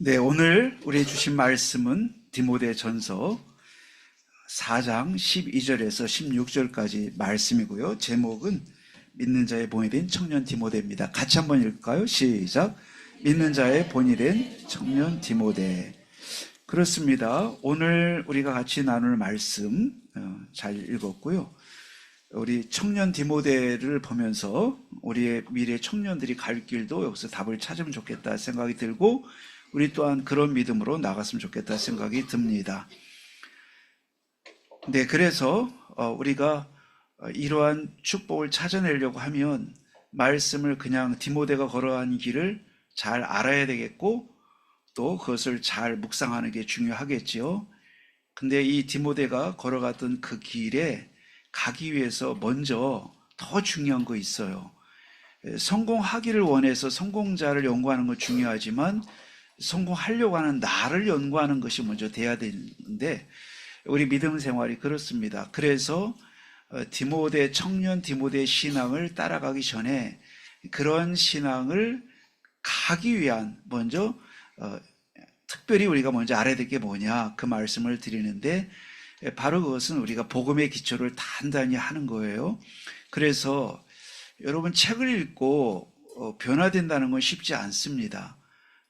네, 오늘 우리 주신 말씀은 디모데전서 4장 12절에서 16절까지 말씀이고요. 제목은 믿는 자의 본이 된 청년 디모데입니다. 같이 한번 읽을까요? 시작. 믿는 자의 본이 된 청년 디모데. 그렇습니다. 오늘 우리가 같이 나눌 말씀 잘 읽었고요. 우리 청년 디모데를 보면서 우리의 미래 청년들이 갈 길도 여기서 답을 찾으면 좋겠다 생각이 들고, 우리 또한 그런 믿음으로 나갔으면 좋겠다 생각이 듭니다. 네, 그래서 우리가 이러한 축복을 찾아내려고 하면 말씀을 그냥 디모데가 걸어간 길을 잘 알아야 되겠고, 또 그것을 잘 묵상하는 게 중요하겠지요. 근데 이 디모데가 걸어갔던 그 길에 가기 위해서 먼저 더 중요한 거 있어요. 성공하기를 원해서 성공자를 연구하는 건 중요하지만 성공하려고 하는 나를 연구하는 것이 먼저 돼야 되는데, 우리 믿음 생활이 그렇습니다. 그래서 디모데, 청년 디모데의 신앙을 따라가기 전에 그런 신앙을 가기 위한 먼저 특별히 우리가 먼저 알아야 될 게 뭐냐, 그 말씀을 드리는데, 바로 그것은 우리가 복음의 기초를 단단히 하는 거예요. 그래서 여러분, 책을 읽고 변화된다는 건 쉽지 않습니다.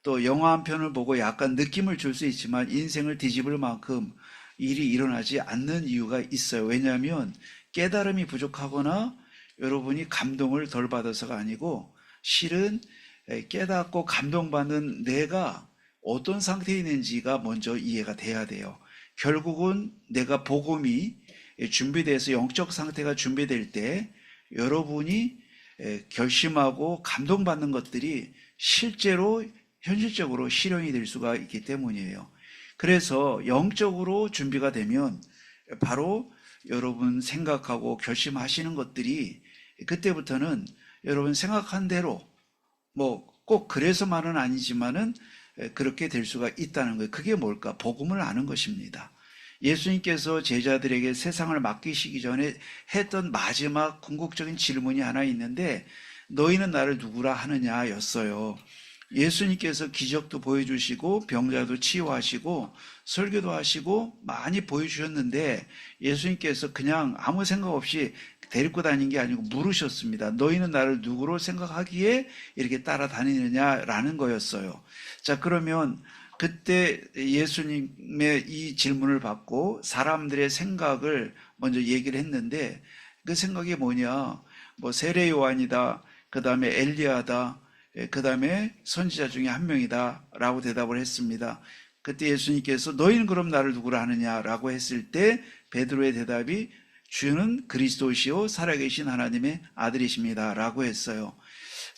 또 영화 한 편을 보고 약간 느낌을 줄 수 있지만 인생을 뒤집을 만큼 일이 일어나지 않는 이유가 있어요. 왜냐하면 깨달음이 부족하거나 여러분이 감동을 덜 받아서가 아니고, 실은 깨닫고 감동받는 내가 어떤 상태에 있는지가 먼저 이해가 돼야 돼요. 결국은 내가 복음이 준비돼서 영적 상태가 준비될 때 여러분이 결심하고 감동받는 것들이 실제로 현실적으로 실현이 될 수가 있기 때문이에요. 그래서 영적으로 준비가 되면 바로 여러분 생각하고 결심하시는 것들이 그때부터는 여러분 생각한 대로, 뭐 꼭 그래서만은 아니지만은 그렇게 될 수가 있다는 거예요. 그게 뭘까? 복음을 아는 것입니다. 예수님께서 제자들에게 세상을 맡기시기 전에 했던 마지막 궁극적인 질문이 하나 있는데, 너희는 나를 누구라 하느냐 였어요. 예수님께서 기적도 보여주시고 병자도 치유하시고 설교도 하시고 많이 보여주셨는데, 예수님께서 그냥 아무 생각 없이 데리고 다닌 게 아니고 물으셨습니다. 너희는 나를 누구로 생각하기에 이렇게 따라다니느냐라는 거였어요. 자, 그러면 그때 예수님의 이 질문을 받고 사람들의 생각을 먼저 얘기를 했는데, 그 생각이 뭐냐, 뭐 세례 요한이다, 그 다음에 엘리야다, 그 다음에 선지자 중에 한 명이다 라고 대답을 했습니다. 그때 예수님께서 너희는 그럼 나를 누구라 하느냐 라고 했을 때 베드로의 대답이 주는 그리스도시요 살아계신 하나님의 아들이십니다 라고 했어요.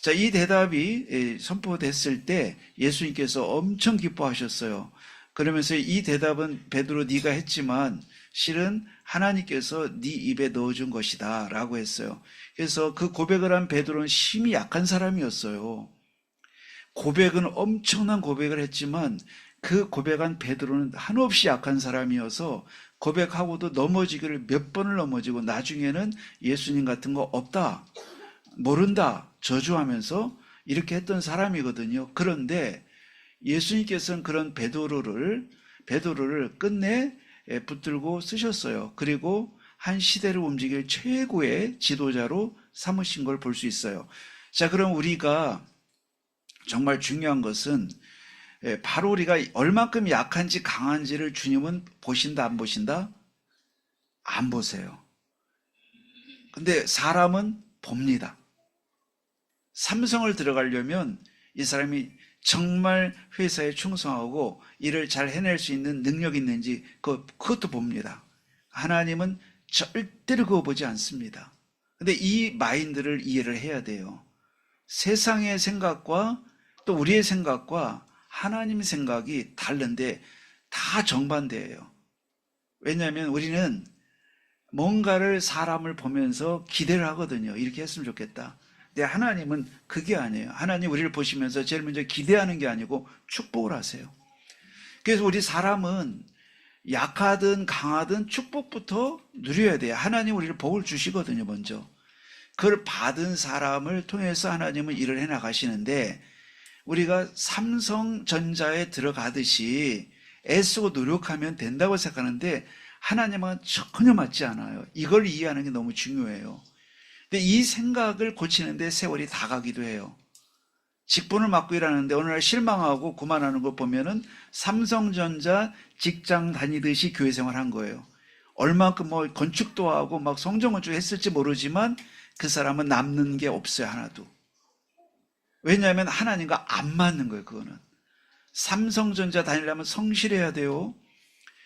자, 이 대답이 선포됐을 때 예수님께서 엄청 기뻐하셨어요. 그러면서 이 대답은 베드로 네가 했지만 실은 하나님께서 네 입에 넣어준 것이다 라고 했어요. 그래서 그 고백을 한 베드로는 심히 약한 사람이었어요. 고백은 엄청난 고백을 했지만 그 고백한 베드로는 한없이 약한 사람이어서 고백하고도 넘어지기를 몇 번을 넘어지고 나중에는 예수님 같은 거 없다, 모른다, 저주하면서 이렇게 했던 사람이거든요. 그런데 예수님께서는 그런 베드로를 끝내 붙들고 쓰셨어요. 그리고 한 시대를 움직일 최고의 지도자로 삼으신 걸 볼 수 있어요. 자, 그럼 우리가 정말 중요한 것은 바로 우리가 얼만큼 약한지 강한지를 주님은 보신다, 안 보신다? 안 보세요. 근데 사람은 봅니다. 삼성을 들어가려면 이 사람이 정말 회사에 충성하고 일을 잘 해낼 수 있는 능력이 있는지 그것도 봅니다. 하나님은 절대로 그거 보지 않습니다. 근데 이 마인드를 이해를 해야 돼요. 세상의 생각과 또 우리의 생각과 하나님 생각이 다른데 다 정반대예요. 왜냐하면 우리는 뭔가를 사람을 보면서 기대를 하거든요. 이렇게 했으면 좋겠다. 근데 하나님은 그게 아니에요. 하나님 우리를 보시면서 제일 먼저 기대하는 게 아니고 축복을 하세요. 그래서 우리 사람은 약하든 강하든 축복부터 누려야 돼요. 하나님 우리를 복을 주시거든요, 먼저. 그걸 받은 사람을 통해서 하나님은 일을 해 나가시는데, 우리가 삼성전자에 들어가듯이 애쓰고 노력하면 된다고 생각하는데 하나님은 전혀 맞지 않아요. 이걸 이해하는 게 너무 중요해요. 근데 이 생각을 고치는데 세월이 다 가기도 해요. 직분을 맡고 일하는데 어느 날 실망하고 그만하는 거 보면은 삼성전자 직장 다니듯이 교회 생활한 거예요. 얼마큼 뭐 건축도 하고 막 성전건축 했을지 모르지만 그 사람은 남는 게 없어요, 하나도. 왜냐하면 하나님과 안 맞는 거예요, 그거는. 삼성전자 다니려면 성실해야 돼요.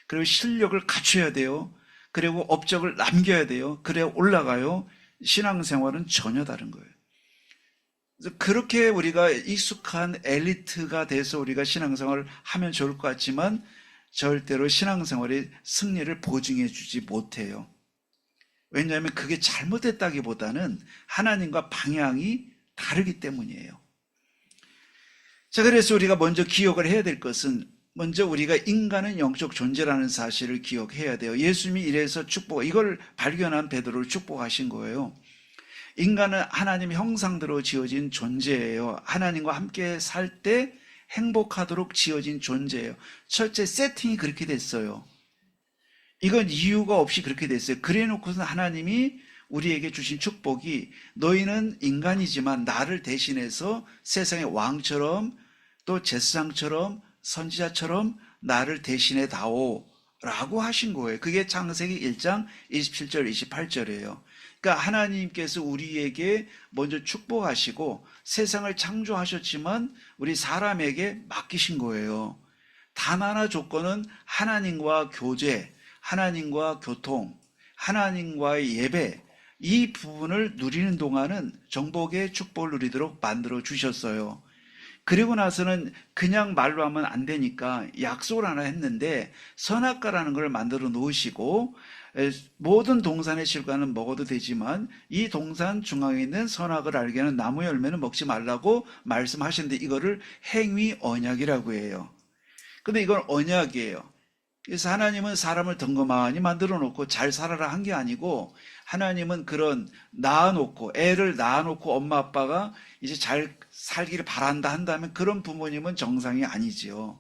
그리고 실력을 갖춰야 돼요. 그리고 업적을 남겨야 돼요. 그래야 올라가요. 신앙생활은 전혀 다른 거예요. 그래서 그렇게 우리가 익숙한 엘리트가 돼서 우리가 신앙생활을 하면 좋을 것 같지만 절대로 신앙생활의 승리를 보증해 주지 못해요. 왜냐하면 그게 잘못됐다기보다는 하나님과 방향이 다르기 때문이에요. 자, 그래서 우리가 먼저 기억을 해야 될 것은 먼저 우리가 인간은 영적 존재라는 사실을 기억해야 돼요. 예수님이 이래서 이걸 발견한 베드로를 축복하신 거예요. 인간은 하나님 형상대로 지어진 존재예요. 하나님과 함께 살 때 행복하도록 지어진 존재예요. 첫째 세팅이 그렇게 됐어요. 이건 이유가 없이 그렇게 됐어요. 그래 놓고서 하나님이 우리에게 주신 축복이 너희는 인간이지만 나를 대신해서 세상의 왕처럼 또 제사장처럼 선지자처럼 나를 대신해 다오 라고 하신 거예요. 그게 창세기 1장 27절 28절이에요. 그러니까 하나님께서 우리에게 먼저 축복하시고 세상을 창조하셨지만 우리 사람에게 맡기신 거예요. 단 하나 조건은 하나님과 교제, 하나님과 교통, 하나님과의 예배, 이 부분을 누리는 동안은 정복의 축복을 누리도록 만들어 주셨어요. 그리고 나서는 그냥 말로 하면 안 되니까 약속을 하나 했는데 선악과라는 걸 만들어 놓으시고 모든 동산의 실과는 먹어도 되지만 이 동산 중앙에 있는 선악을 알게 하는 나무 열매는 먹지 말라고 말씀하시는데 이거를 행위 언약이라고 해요. 근데 이건 언약이에요. 그래서 하나님은 사람을 덩그마니 만들어 놓고 잘 살아라 한 게 아니고 하나님은 그런 애를 낳아놓고 엄마 아빠가 이제 잘 살기를 바란다 한다면 그런 부모님은 정상이 아니지요.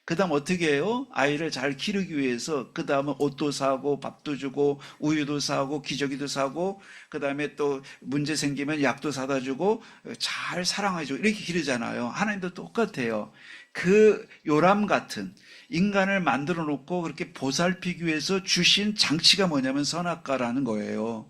그 다음 어떻게 해요? 아이를 잘 기르기 위해서 그 다음은 옷도 사고 밥도 주고 우유도 사고 기저귀도 사고 그 다음에 또 문제 생기면 약도 사다 주고 잘 사랑해주고 이렇게 기르잖아요. 하나님도 똑같아요. 그 요람 같은 인간을 만들어 놓고 그렇게 보살피기 위해서 주신 장치가 뭐냐면 선악과라는 거예요.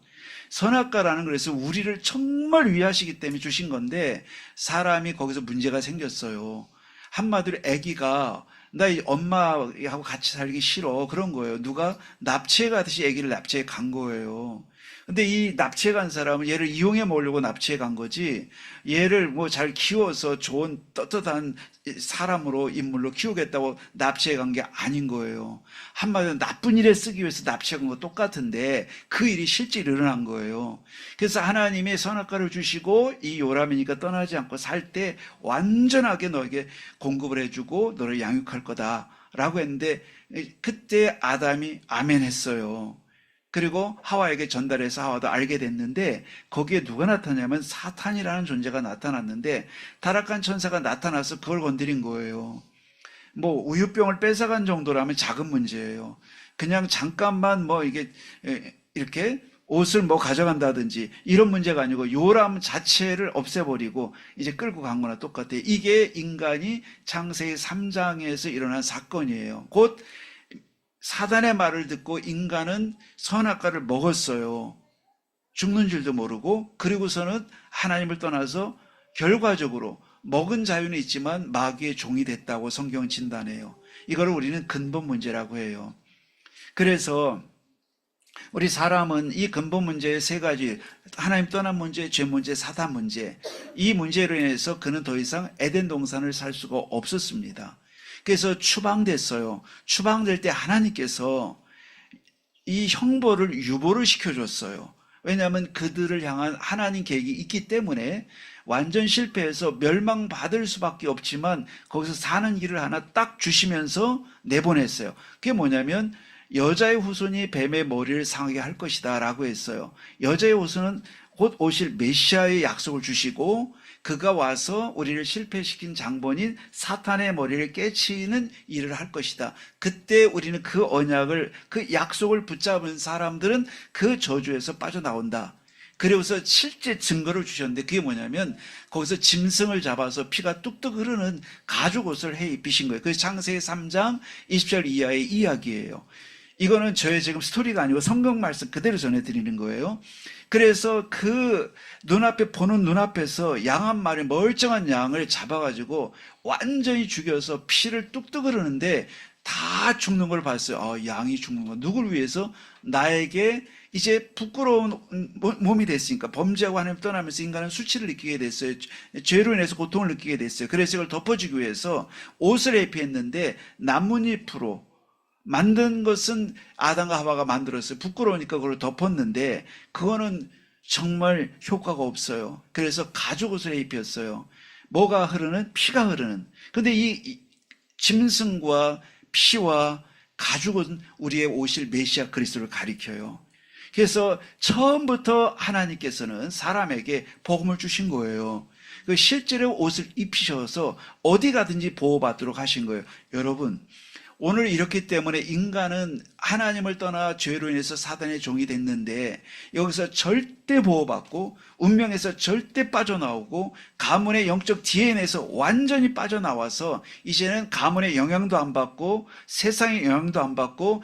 선악과라는 그래서 우리를 정말 위하시기 때문에 주신 건데 사람이 거기서 문제가 생겼어요. 한마디로 아기가 나 엄마하고 같이 살기 싫어 그런 거예요. 누가 납치해 가듯이 아기를 납치해 간 거예요. 근데 이 납치해 간 사람은 얘를 이용해 먹으려고 납치해 간 거지 얘를 뭐 잘 키워서 좋은 떳떳한 사람으로 인물로 키우겠다고 납치해 간 게 아닌 거예요. 한마디로 나쁜 일에 쓰기 위해서 납치해 간 거 똑같은데 그 일이 실제 일어난 거예요. 그래서 하나님이 선악과를 주시고 이 요람이니까 떠나지 않고 살 때 완전하게 너에게 공급을 해주고 너를 양육할 거다라고 했는데 그때 아담이 아멘 했어요. 그리고 하와에게 전달해서 하와도 알게 됐는데 거기에 누가 나타나냐면 사탄이라는 존재가 나타났는데 타락한 천사가 나타나서 그걸 건드린 거예요. 뭐 우유병을 뺏어간 정도라면 작은 문제예요. 그냥 잠깐만 뭐 이게 이렇게 옷을 뭐 가져간다든지 이런 문제가 아니고 요람 자체를 없애버리고 이제 끌고 간 거나 똑같아요. 이게 인간이 창세기 3장에서 일어난 사건이에요. 곧 사단의 말을 듣고 인간은 선악과를 먹었어요. 죽는 줄도 모르고 그리고서는 하나님을 떠나서 결과적으로 먹은 자유는 있지만 마귀의 종이 됐다고 성경은 진단해요. 이거를 우리는 근본 문제라고 해요. 그래서 우리 사람은 이 근본 문제의 세 가지 하나님 떠난 문제, 죄 문제, 사단 문제 이 문제로 인해서 그는 더 이상 에덴 동산을 살 수가 없었습니다. 그래서 추방됐어요. 추방될 때 하나님께서 이 형벌을 유보를 시켜줬어요. 왜냐하면 그들을 향한 하나님 계획이 있기 때문에 완전 실패해서 멸망받을 수밖에 없지만 거기서 사는 길을 하나 딱 주시면서 내보냈어요. 그게 뭐냐면 여자의 후손이 뱀의 머리를 상하게 할 것이다 라고 했어요. 여자의 후손은 곧 오실 메시아의 약속을 주시고 그가 와서 우리를 실패시킨 장본인 사탄의 머리를 깨치는 일을 할 것이다. 그때 우리는 그 언약을, 그 약속을 붙잡은 사람들은 그 저주에서 빠져나온다. 그리고서 실제 증거를 주셨는데 그게 뭐냐면 거기서 짐승을 잡아서 피가 뚝뚝 흐르는 가죽 옷을 해 입히신 거예요. 그게 창세기 3장 20절 이하의 이야기예요. 이거는 저의 지금 스토리가 아니고 성경 말씀 그대로 전해드리는 거예요. 그래서 그 눈앞에 보는 눈앞에서 양 한 마리 멀쩡한 양을 잡아가지고 완전히 죽여서 피를 뚝뚝 흐르는데 다 죽는 걸 봤어요. 양이 죽는 거. 누굴 위해서? 나에게 이제 부끄러운 몸이 됐으니까 범죄하고 하나님 떠나면서 인간은 수치를 느끼게 됐어요. 죄로 인해서 고통을 느끼게 됐어요. 그래서 이걸 덮어주기 위해서 옷을 회피했는데 나뭇잎으로 만든 것은 아담과 하와가 만들었어요. 부끄러우니까 그걸 덮었는데 그거는 정말 효과가 없어요. 그래서 가죽 옷을 입혔어요. 뭐가 흐르는? 피가 흐르는. 근데 이 짐승과 피와 가죽은 우리의 오실 메시아 그리스도를 가리켜요. 그래서 처음부터 하나님께서는 사람에게 복음을 주신 거예요. 실제로 옷을 입히셔서 어디 가든지 보호받도록 하신 거예요. 여러분, 오늘 이렇기 때문에 인간은 하나님을 떠나 죄로 인해서 사단의 종이 됐는데 여기서 절대 보호받고 운명에서 절대 빠져나오고 가문의 영적 DNA에서 완전히 빠져나와서 이제는 가문의 영향도 안 받고 세상의 영향도 안 받고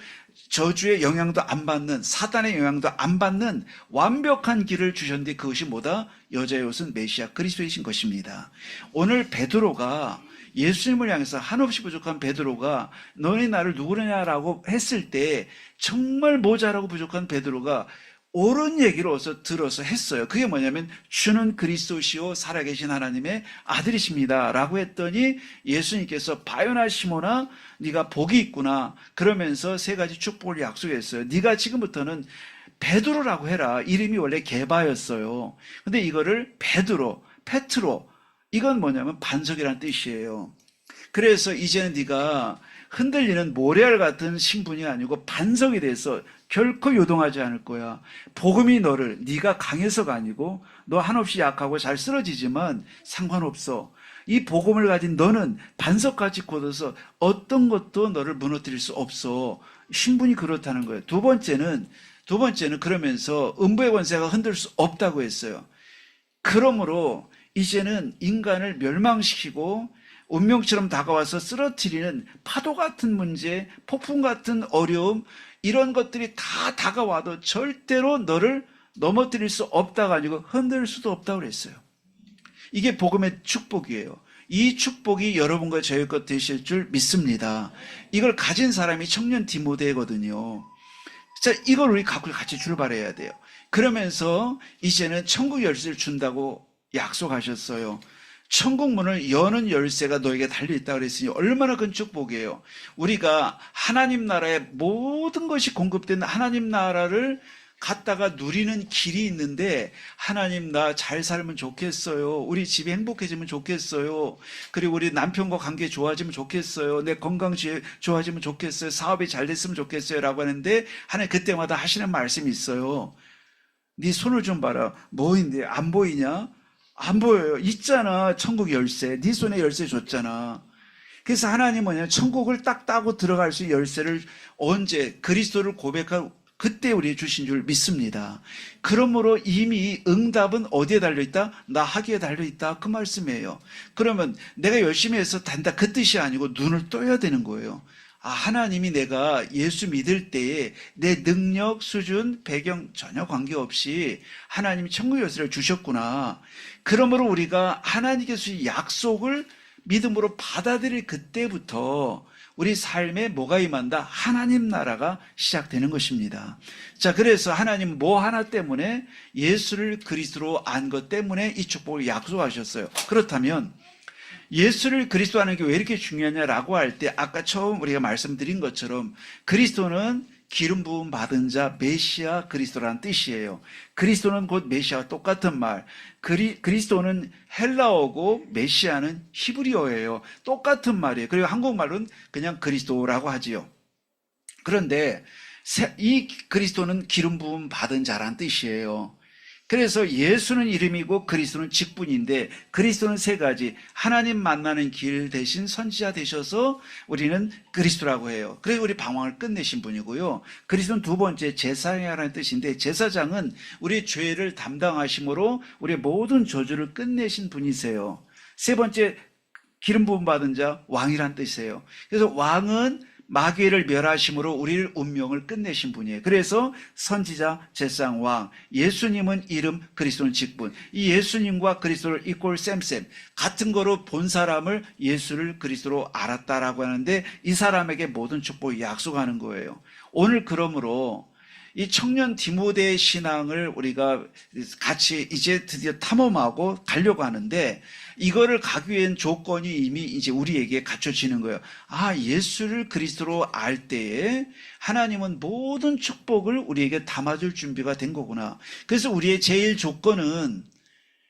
저주의 영향도 안 받는, 사단의 영향도 안 받는 완벽한 길을 주셨는데 그것이 뭐다? 여자의 옷은 메시아 그리스도이신 것입니다. 오늘 베드로가 예수님을 향해서 한없이 부족한 베드로가 너네 나를 누구느냐라고 했을 때 정말 모자라고 부족한 베드로가 옳은 얘기를 어서 들어서 했어요. 그게 뭐냐면 주는 그리스도시요 살아계신 하나님의 아들이십니다 라고 했더니 예수님께서 바요나 시몬아 네가 복이 있구나 그러면서 세 가지 축복을 약속했어요. 네가 지금부터는 베드로라고 해라. 이름이 원래 게바였어요. 근데 이거를 베드로, 페트로 이건 뭐냐면 반석이라는 뜻이에요. 그래서 이제는 네가 흔들리는 모래알 같은 신분이 아니고 반석이 돼서 결코 요동하지 않을 거야. 복음이 너를, 네가 강해서가 아니고 너 한없이 약하고 잘 쓰러지지만 상관없어. 이 복음을 가진 너는 반석같이 굳어서 어떤 것도 너를 무너뜨릴 수 없어. 신분이 그렇다는 거예요. 두 번째는 그러면서 음부의 권세가 흔들 수 없다고 했어요. 그러므로 이제는 인간을 멸망시키고 운명처럼 다가와서 쓰러뜨리는 파도 같은 문제, 폭풍 같은 어려움 이런 것들이 다 다가와도 절대로 너를 넘어뜨릴 수 없다가 아니고 흔들 수도 없다고 그랬어요. 이게 복음의 축복이에요. 이 축복이 여러분과 저희 것 되실 줄 믿습니다. 이걸 가진 사람이 청년 디모데거든요. 자, 이걸 우리 갖고 같이 출발해야 돼요. 그러면서 이제는 천국 열쇠를 준다고 약속하셨어요. 천국 문을 여는 열쇠가 너에게 달려있다고 그랬으니 얼마나 큰 축복이에요. 우리가 하나님 나라의 모든 것이 공급된 하나님 나라를 갔다가 누리는 길이 있는데 하나님 나 잘 살면 좋겠어요. 우리 집이 행복해지면 좋겠어요. 그리고 우리 남편과 관계 좋아지면 좋겠어요. 내 건강 좋아지면 좋겠어요. 사업이 잘 됐으면 좋겠어요 라고 하는데 하나님 그때마다 하시는 말씀이 있어요. 네 손을 좀 봐라. 뭐인데 안 보이냐? 안 보여요. 있잖아. 천국 열쇠. 네 손에 열쇠 줬잖아. 그래서 하나님은 뭐냐? 천국을 딱 따고 들어갈 수 있는 열쇠를 언제 그리스도를 고백할 그때 우리 주신 줄 믿습니다. 그러므로 이미 응답은 어디에 달려있다? 나 하기에 달려있다. 그 말씀이에요. 그러면 내가 열심히 해서 단다 그 뜻이 아니고 눈을 떠야 되는 거예요. 아, 하나님이 내가 예수 믿을 때에 내 능력, 수준, 배경 전혀 관계없이 하나님이 천국 열쇠를 주셨구나. 그러므로 우리가 하나님께서 약속을 믿음으로 받아들일 그때부터 우리 삶에 뭐가 임한다? 하나님 나라가 시작되는 것입니다. 자, 그래서 하나님 뭐 하나 때문에 예수를 그리스도로 안 것 때문에 이 축복을 약속하셨어요. 그렇다면 예수를 그리스도 하는 게 왜 이렇게 중요하냐라고 할 때 아까 처음 우리가 말씀드린 것처럼 그리스도는 기름 부음 받은 자 메시아 그리스도라는 뜻이에요. 그리스도는 곧 메시아와 똑같은 말. 그리스도는 헬라어고 메시아는 히브리어예요. 똑같은 말이에요. 그리고 한국말은 그냥 그리스도라고 하지요. 그런데 이 그리스도는 기름 부음 받은 자라는 뜻이에요. 그래서 예수는 이름이고 그리스도는 직분인데, 그리스도는 세 가지. 하나님 만나는 길 대신 선지자 되셔서 우리는 그리스도라고 해요. 그래서 우리 방황을 끝내신 분이고요. 그리스도는 두 번째 제사장이라는 뜻인데, 제사장은 우리의 죄를 담당하심으로 우리의 모든 저주를 끝내신 분이세요. 세 번째, 기름 부음 받은 자, 왕이란 뜻이에요. 그래서 왕은 마귀를 멸하심으로 우리를 운명을 끝내신 분이에요. 그래서 선지자, 제사장, 왕. 예수님은 이름, 그리스도는 직분. 이 예수님과 그리스도를 이꼴 쌤쌤 같은 거로 본 사람을 예수를 그리스도로 알았다라고 하는데, 이 사람에게 모든 축복을 약속하는 거예요. 오늘 그러므로 이 청년 디모데의 신앙을 우리가 같이 이제 드디어 탐험하고 가려고 하는데, 이거를 가기 위한 조건이 이미 이제 우리에게 갖춰지는 거예요. 아, 예수를 그리스도로 알 때에 하나님은 모든 축복을 우리에게 담아줄 준비가 된 거구나. 그래서 우리의 제일 조건은,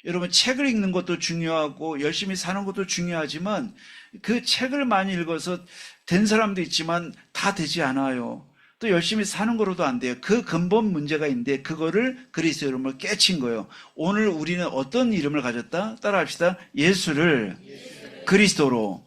여러분, 책을 읽는 것도 중요하고 열심히 사는 것도 중요하지만, 그 책을 많이 읽어서 된 사람도 있지만 다 되지 않아요. 또 열심히 사는 거로도 안 돼요. 그 근본 문제가 있는데, 그거를 그리스도 이름을 깨친 거예요. 오늘 우리는 어떤 이름을 가졌다? 따라합시다. 예수를 그리스도로.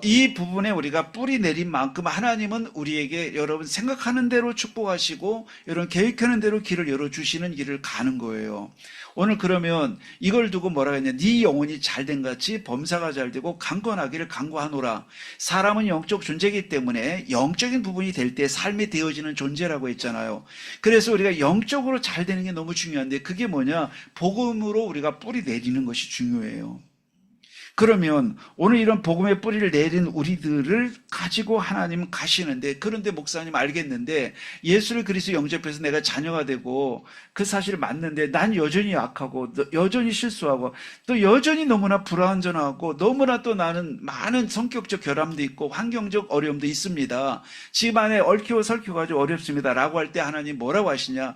이 부분에 우리가 뿌리 내린 만큼 하나님은 우리에게 여러분 생각하는 대로 축복하시고, 여러분 계획하는 대로 길을 열어주시는 길을 가는 거예요. 오늘 그러면 이걸 두고 뭐라고 했냐? 네 영혼이 잘된 같이 범사가 잘되고 강건하기를 간구하노라. 사람은 영적 존재이기 때문에 영적인 부분이 될 때 삶이 되어지는 존재라고 했잖아요. 그래서 우리가 영적으로 잘 되는 게 너무 중요한데, 그게 뭐냐? 복음으로 우리가 뿌리 내리는 것이 중요해요. 그러면 오늘 이런 복음의 뿌리를 내린 우리들을 가지고 하나님 가시는데, 그런데 목사님 알겠는데 예수를 그리스도 영접해서 내가 자녀가 되고 그 사실을 맞는데 난 여전히 약하고 여전히 실수하고 또 여전히 너무나 불완전하고 너무나 또 나는 많은 성격적 결함도 있고 환경적 어려움도 있습니다. 집 안에 얽히고 설키고 아주 어렵습니다 라고 할 때 하나님 뭐라고 하시냐?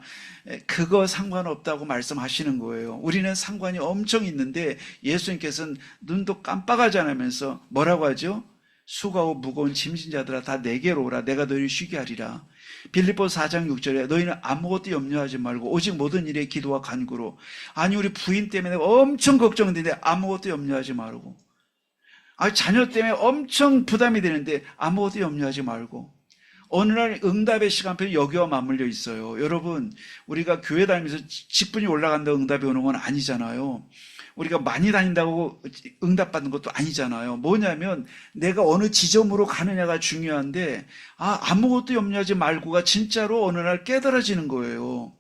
그거 상관없다고 말씀하시는 거예요. 우리는 상관이 엄청 있는데 예수님께서는 눈도 깜빡하지 않으면서 뭐라고 하죠? 수고하고 무거운 짐진 자들아 다 내게로 오라. 내가 너희를 쉬게 하리라. 빌립보서 4장 6절에 너희는 아무것도 염려하지 말고 오직 모든 일에 기도와 간구로. 아니, 우리 부인 때문에 엄청 걱정되는데 아무것도 염려하지 말고, 자녀 때문에 엄청 부담이 되는데 아무것도 염려하지 말고. 어느 날 응답의 시간표는 여기와 맞물려 있어요. 여러분, 우리가 교회 다니면서 직분이 올라간다고 응답이 오는 건 아니잖아요. 우리가 많이 다닌다고 응답받는 것도 아니잖아요. 뭐냐면 내가 어느 지점으로 가느냐가 중요한데, 아무것도 염려하지 말고가 진짜로 어느 날 깨달아지는 거예요.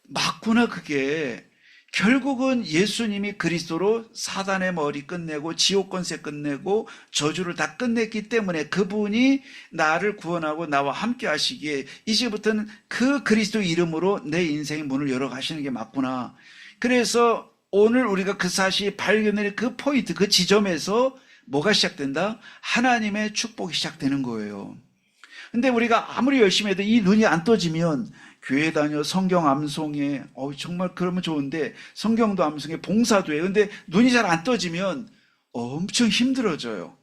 맞구나. 그게 결국은 예수님이 그리스도로 사단의 머리 끝내고 지옥 권세 끝내고 저주를 다 끝냈기 때문에 그분이 나를 구원하고 나와 함께 하시기에 이제부터는 그 그리스도 이름으로 내 인생의 문을 열어가시는 게 맞구나. 그래서 오늘 우리가 그 사실 발견할 그 포인트, 그 지점에서 뭐가 시작된다? 하나님의 축복이 시작되는 거예요. 근데 우리가 아무리 열심히 해도 이 눈이 안 떠지면 교회 다녀 성경 암송해, 정말 그러면 좋은데 성경도 암송해, 봉사도 해. 근데 눈이 잘 안 떠지면 엄청 힘들어져요.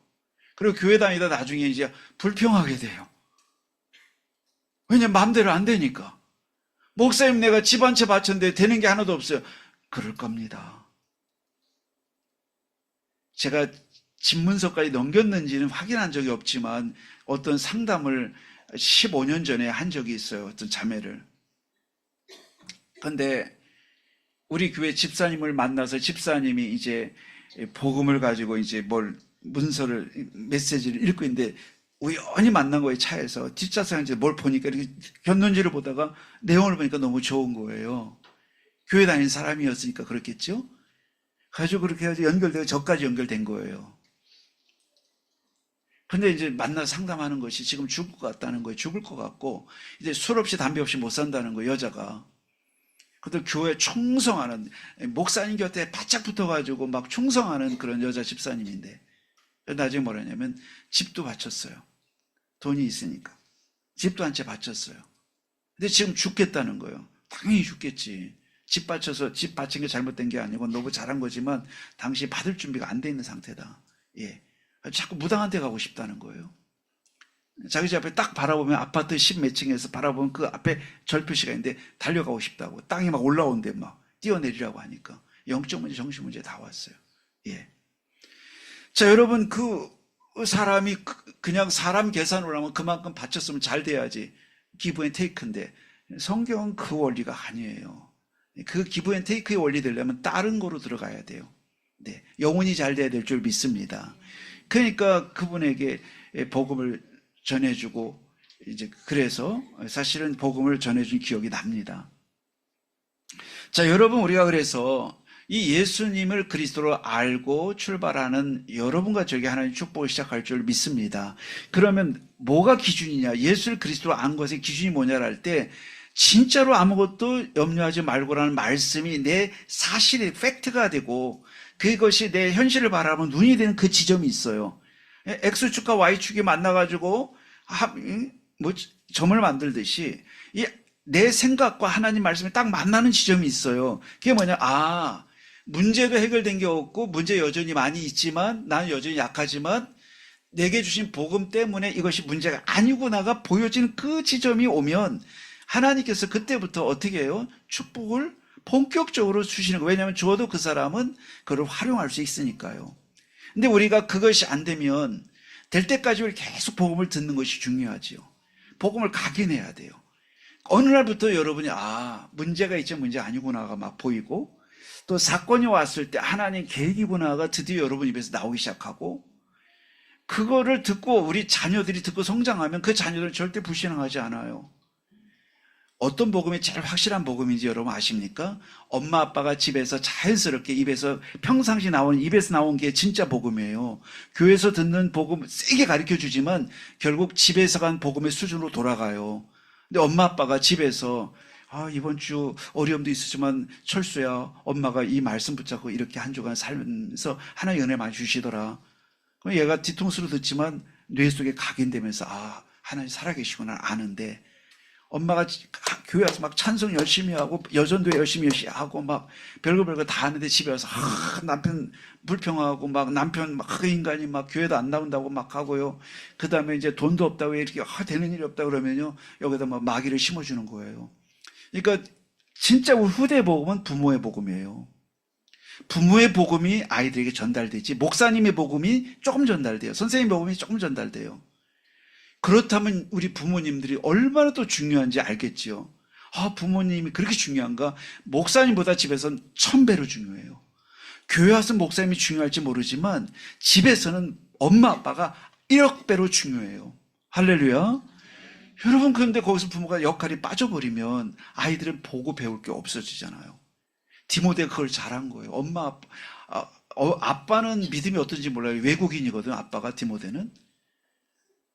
그리고 교회 다니다 나중에 이제 불평하게 돼요. 왜냐면 마음대로 안 되니까. 목사님, 내가 집 한 채 바쳤는데 되는 게 하나도 없어요. 그럴 겁니다. 제가 집문서까지 넘겼는지는 확인한 적이 없지만 어떤 상담을 15년 전에 한 적이 있어요. 어떤 자매를. 근데 우리 교회 집사님을 만나서 집사님이 이제 복음을 가지고 이제 문서를, 메시지를 읽고 있는데 우연히 만난 거예요. 차에서. 뒷좌석에 뭘 보니까 이렇게 견눈질을 보다가 내용을 보니까 너무 좋은 거예요. 교회 다니는 사람이었으니까 그렇겠죠? 가지고 그렇게 해서 연결되고 저까지 연결된 거예요. 근데 이제 만나서 상담하는 것이 지금 죽을 것 같다는 거예요. 죽을 것 같고 이제 술 없이 담배 없이 못 산다는 거예요. 여자가. 그것도 교회 충성하는, 목사님 곁에 바짝 붙어가지고 막 충성하는 그런 여자 집사님인데 나중에 뭐라냐면 집도 바쳤어요. 돈이 있으니까 집도 한 채 바쳤어요. 근데 지금 죽겠다는 거예요. 당연히 죽겠지. 집 바친 게 잘못된 게 아니고 너무 잘한 거지만 당시 받을 준비가 안 돼 있는 상태다. 예, 자꾸 무당한 데 가고 싶다는 거예요. 자기 집 앞에 딱 바라보면 아파트 10몇 층에서 바라보면 그 앞에 절 표시가 있는데 달려가고 싶다고. 땅이 막 올라오는데 막 뛰어내리라고 하니까 영적 문제, 정신 문제 다 왔어요. 예. 자, 여러분, 그 사람이 그냥 사람 계산으로 하면 그만큼 바쳤으면 잘 돼야지 기브 앤 테이크인데 성경은 그 원리가 아니에요. 그 기브 앤 테이크의 원리 되려면 다른 거로 들어가야 돼요. 네, 영혼이 잘 돼야 될 줄 믿습니다. 그러니까 그분에게 복음을 전해주고 이제 그래서 사실은 복음을 전해준 기억이 납니다. 자, 여러분, 우리가 그래서 이 예수님을 그리스도로 알고 출발하는 여러분과 저에게 하나님 축복을 시작할 줄 믿습니다. 그러면 뭐가 기준이냐? 예수를 그리스도로 안 것의 기준이 뭐냐를 할 때 진짜로 아무것도 염려하지 말고라는 말씀이 내 사실의 팩트가 되고 그것이 내 현실을 바라보면 눈이 되는 그 지점이 있어요. X축과 Y축이 만나가지고 뭐 점을 만들듯이 내 생각과 하나님 말씀이 딱 만나는 지점이 있어요. 그게 뭐냐? 문제도 해결된 게 없고 문제 여전히 많이 있지만 나는 여전히 약하지만 내게 주신 복음 때문에 이것이 문제가 아니구나가 보여지는 그 지점이 오면 하나님께서 그때부터 어떻게 해요? 축복을 본격적으로 주시는 거예요. 왜냐하면 주어도 그 사람은 그걸 활용할 수 있으니까요. 근데 우리가 그것이 안 되면 될 때까지 우리 계속 복음을 듣는 것이 중요하지요. 복음을 각인해야 돼요. 어느 날부터 여러분이 문제가 있지 문제 아니구나가 막 보이고 또 사건이 왔을 때 하나님 계획이구나가 드디어 여러분 입에서 나오기 시작하고 그거를 듣고 우리 자녀들이 듣고 성장하면 그 자녀들은 절대 불신앙하지 않아요. 어떤 복음이 제일 확실한 복음인지 여러분 아십니까? 엄마 아빠가 집에서 자연스럽게 입에서 평상시 나오는 입에서 나온 게 진짜 복음이에요. 교회에서 듣는 복음 세게 가르쳐 주지만 결국 집에서 간 복음의 수준으로 돌아가요. 근데 엄마 아빠가 집에서 이번 주 어려움도 있었지만 철수야 엄마가 이 말씀 붙잡고 이렇게 한 주간 살면서 하나님의 은혜 많이 주시더라. 그럼 얘가 뒤통수로 듣지만 뇌 속에 각인되면서 하나님 살아계시구나 아는데 엄마가 교회 와서 막 찬송 열심히 하고 여전도 열심히 하고 막 별거 다 하는데 집에 와서 남편 불평하고 막 남편 막 그 인간이 막 교회도 안 나온다고 막 하고요. 그 다음에 이제 돈도 없다고 이렇게 되는 일이 없다 그러면요 여기다 막 마귀를 심어주는 거예요. 그러니까 진짜 우리 후대 복음은 부모의 복음이에요. 부모의 복음이 아이들에게 전달되지 목사님의 복음이 조금 전달돼요. 선생님 복음이 조금 전달돼요. 그렇다면 우리 부모님들이 얼마나 또 중요한지 알겠지요. 부모님이 그렇게 중요한가? 목사님보다 집에서는 1000배로 중요해요. 교회 와서 목사님이 중요할지 모르지만 집에서는 엄마 아빠가 1억 배로 중요해요. 할렐루야. 여러분, 그런데 거기서 부모가 역할이 빠져버리면 아이들은 보고 배울 게 없어지잖아요. 디모데가 그걸 잘한 거예요. 엄마 아빠는 믿음이 어떤지 몰라요. 외국인이거든 아빠가. 디모데는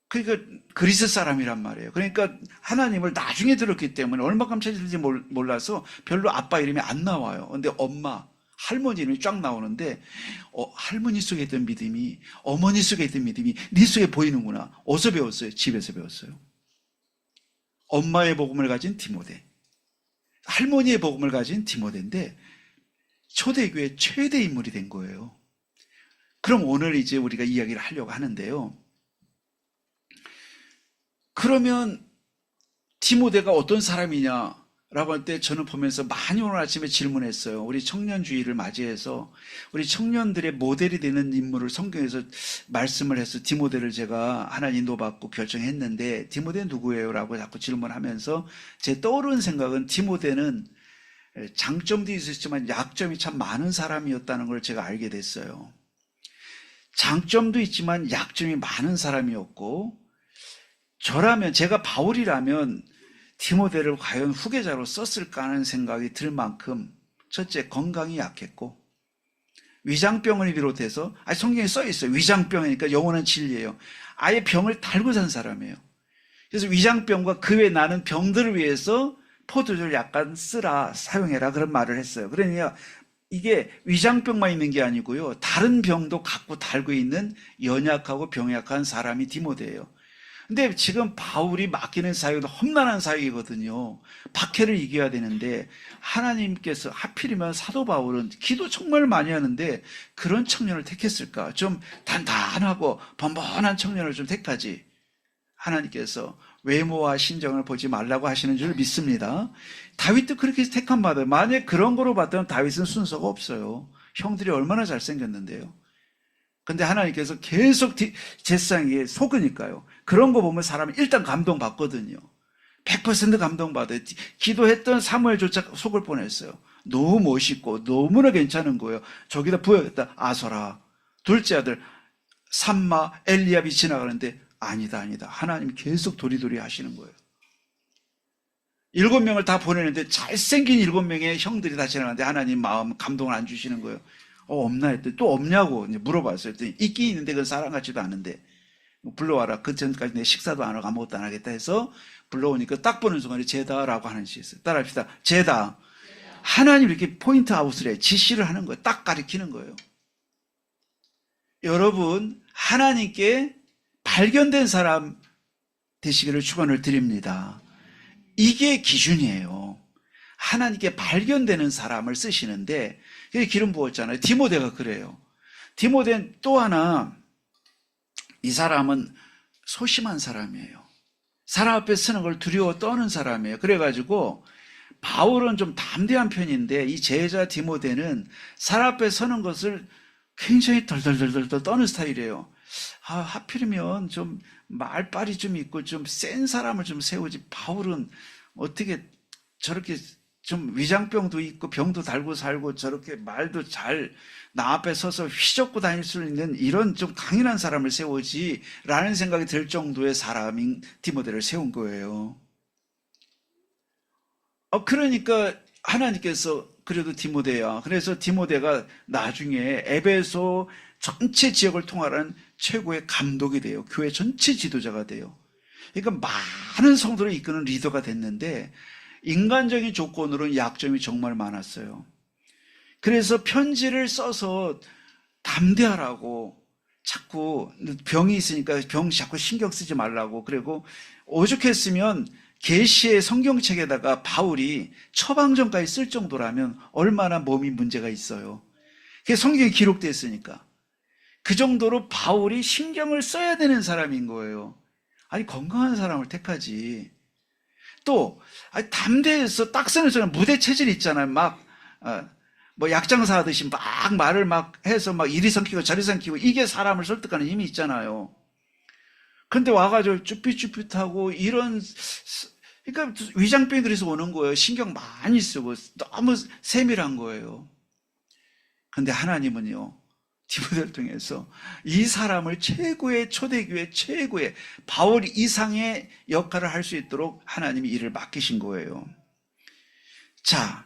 그러니까 그리스 사람이란 말이에요. 그러니까 하나님을 나중에 들었기 때문에 얼마큼 찾을지 몰라서 별로 아빠 이름이 안 나와요. 근데 엄마, 할머니 이름이 쫙 나오는데 할머니 속에 있던 믿음이 어머니 속에 있던 믿음이 네 속에 보이는구나. 어디서 배웠어요? 집에서 배웠어요. 엄마의 복음을 가진 디모데, 할머니의 복음을 가진 디모데인데 초대교회 최대 인물이 된 거예요. 그럼 오늘 이제 우리가 이야기를 하려고 하는데요. 그러면 디모데가 어떤 사람이냐라고 할 때 저는 보면서 많이 오늘 아침에 질문했어요. 우리 청년주의를 맞이해서 우리 청년들의 모델이 되는 인물을 성경에서 말씀을 해서 디모데를 제가 하나님 인도받고 결정했는데 디모데 누구예요? 라고 자꾸 질문하면서 제 떠오르는 생각은 디모데는 장점도 있었지만 약점이 참 많은 사람이었다는 걸 제가 알게 됐어요. 장점도 있지만 약점이 많은 사람이었고 저라면 제가 바울이라면 디모데를 과연 후계자로 썼을까 하는 생각이 들 만큼 첫째 건강이 약했고 위장병을 비롯해서 성경에 써 있어요. 위장병이니까 영원한 진리예요. 아예 병을 달고 산 사람이에요. 그래서 위장병과 그 외에 나는 병들을 위해서 포도주를 약간 사용해라 그런 말을 했어요. 그러니까 이게 위장병만 있는 게 아니고요. 다른 병도 갖고 달고 있는 연약하고 병약한 사람이 디모데예요. 근데 지금 바울이 맡기는 사역은 험난한 사역이거든요. 박해를 이겨야 되는데 하나님께서 하필이면 사도 바울은 기도 정말 많이 하는데 그런 청년을 택했을까? 좀 단단하고 번번한 청년을 좀 택하지. 하나님께서 외모와 신정을 보지 말라고 하시는 줄 믿습니다. 다윗도 그렇게 택함 받아요. 만약 그런 거로 봤다면 다윗은 순서가 없어요. 형들이 얼마나 잘생겼는데요. 근데 하나님께서 계속 제사장에게 속으니까요. 그런 거 보면 사람이 일단 감동받거든요. 100% 감동받아요. 기도했던 사무엘조차 속을 뻔했어요. 너무 멋있고 너무나 괜찮은 거예요. 저기다 부여했다. 아서라. 둘째 아들 삼마 엘리압이 지나가는데 아니다. 하나님이 계속 도리도리 하시는 거예요. 7명을 다 보내는데 잘생긴 7명의 형들이 다 지나가는데 하나님 마음 감동을 안 주시는 거예요. 없나 했더니 또 없냐고 물어봤어요. 했더니 있긴 있는데 그건 사람 같지도 않은데 불러와라. 그 전까지 내 식사도 안 하고 아무것도 안 하겠다 해서 불러오니까 딱 보는 순간에 제다라고 하는 시 있어요. 따라합시다. 제다. 하나님 이렇게 포인트 아웃을 해. 지시를 하는 거예요. 딱 가리키는 거예요. 여러분, 하나님께 발견된 사람 되시기를 축원을 드립니다. 이게 기준이에요. 하나님께 발견되는 사람을 쓰시는데 기름 부었잖아요. 디모데가 그래요. 디모데는 또 하나 이 사람은 소심한 사람이에요. 사람 앞에 서는 걸 두려워 떠는 사람이에요. 그래가지고 바울은 좀 담대한 편인데 이 제자 디모데는 사람 앞에 서는 것을 굉장히 덜덜덜덜 떠는 스타일이에요. 하필이면 좀 말빨이 좀 있고 좀 센 사람을 좀 세우지. 바울은 어떻게 저렇게 좀 위장병도 있고 병도 달고 살고 저렇게 말도 잘 나 앞에 서서 휘젓고 다닐 수 있는 이런 좀 강인한 사람을 세우지 라는 생각이 들 정도의 사람인 디모데를 세운 거예요. 그러니까 하나님께서 그래도 디모데야. 그래서 디모데가 나중에 에베소 전체 지역을 통할하는 최고의 감독이 돼요. 교회 전체 지도자가 돼요. 그러니까 많은 성도를 이끄는 리더가 됐는데 인간적인 조건으로는 약점이 정말 많았어요. 그래서 편지를 써서 담대하라고 자꾸 병이 있으니까 병 자꾸 신경 쓰지 말라고 그리고 오죽했으면 계시의 성경책에다가 바울이 처방전까지 쓸 정도라면 얼마나 몸이 문제가 있어요. 그게 성경에 기록되어 있으니까. 그 정도로 바울이 신경을 써야 되는 사람인 거예요. 아니 건강한 사람을 택하지. 또 담대해서 딱 쓰는 사람 무대 체질 있잖아요. 막 뭐 약장사 하듯이 막 말을 막 해서 막 이리 삼키고 저리 삼키고 이게 사람을 설득하는 힘이 있잖아요. 근데 와가지고 쭈삣쭈삣하고 이런 그러니까 위장병이 그래서 오는 거예요. 신경 많이 쓰고 너무 세밀한 거예요. 근데 하나님은요. 디모데를 통해서 이 사람을 최고의 초대교회 최고의 바울 이상의 역할을 할 수 있도록 하나님이 일을 맡기신 거예요. 자,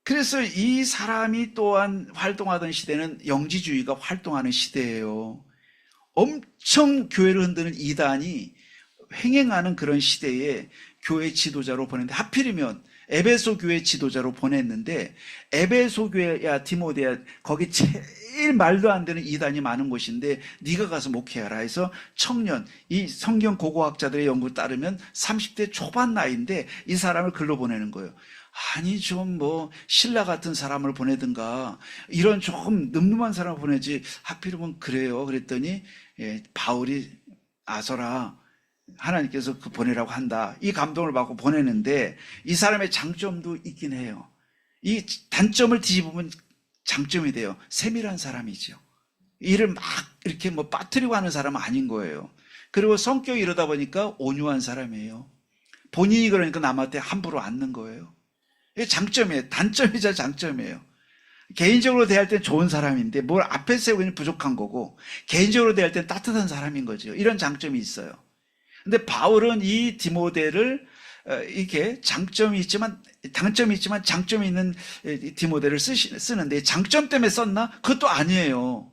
그래서 이 사람이 또한 활동하던 시대는 영지주의가 활동하는 시대예요. 엄청 교회를 흔드는 이단이 횡행하는 그런 시대에 교회 지도자로 보냈는데 하필이면 에베소 교회 지도자로 보냈는데 에베소 교회야 디모데야 거기 제일 말도 안 되는 이단이 많은 곳인데 네가 가서 목회하라 해서 청년 이 성경 고고학자들의 연구 따르면 30대 초반 나이인데 이 사람을 글로 보내는 거예요. 아니 좀 뭐 신라 같은 사람을 보내든가 이런 조금 늠름한 사람을 보내지 하필이면 그래요. 그랬더니 바울이 아서라 하나님께서 그 보내라고 한다. 이 감동을 받고 보내는데 이 사람의 장점도 있긴 해요. 이 단점을 뒤집으면 장점이 돼요. 세밀한 사람이죠. 일을 막 이렇게 뭐 빠뜨리고 하는 사람은 아닌 거예요. 그리고 성격이 이러다 보니까 온유한 사람이에요. 본인이 그러니까 남한테 함부로 않는 거예요. 이게 장점이에요. 단점이자 장점이에요. 개인적으로 대할 땐 좋은 사람인데 뭘 앞에 세우기는 부족한 거고 개인적으로 대할 땐 따뜻한 사람인 거죠. 이런 장점이 있어요. 근데 바울은 이 디모데를 이렇게 장점이 있지만 단점이 있지만 장점이 있는 디모데를 쓰는데 장점 때문에 썼나? 그것도 아니에요.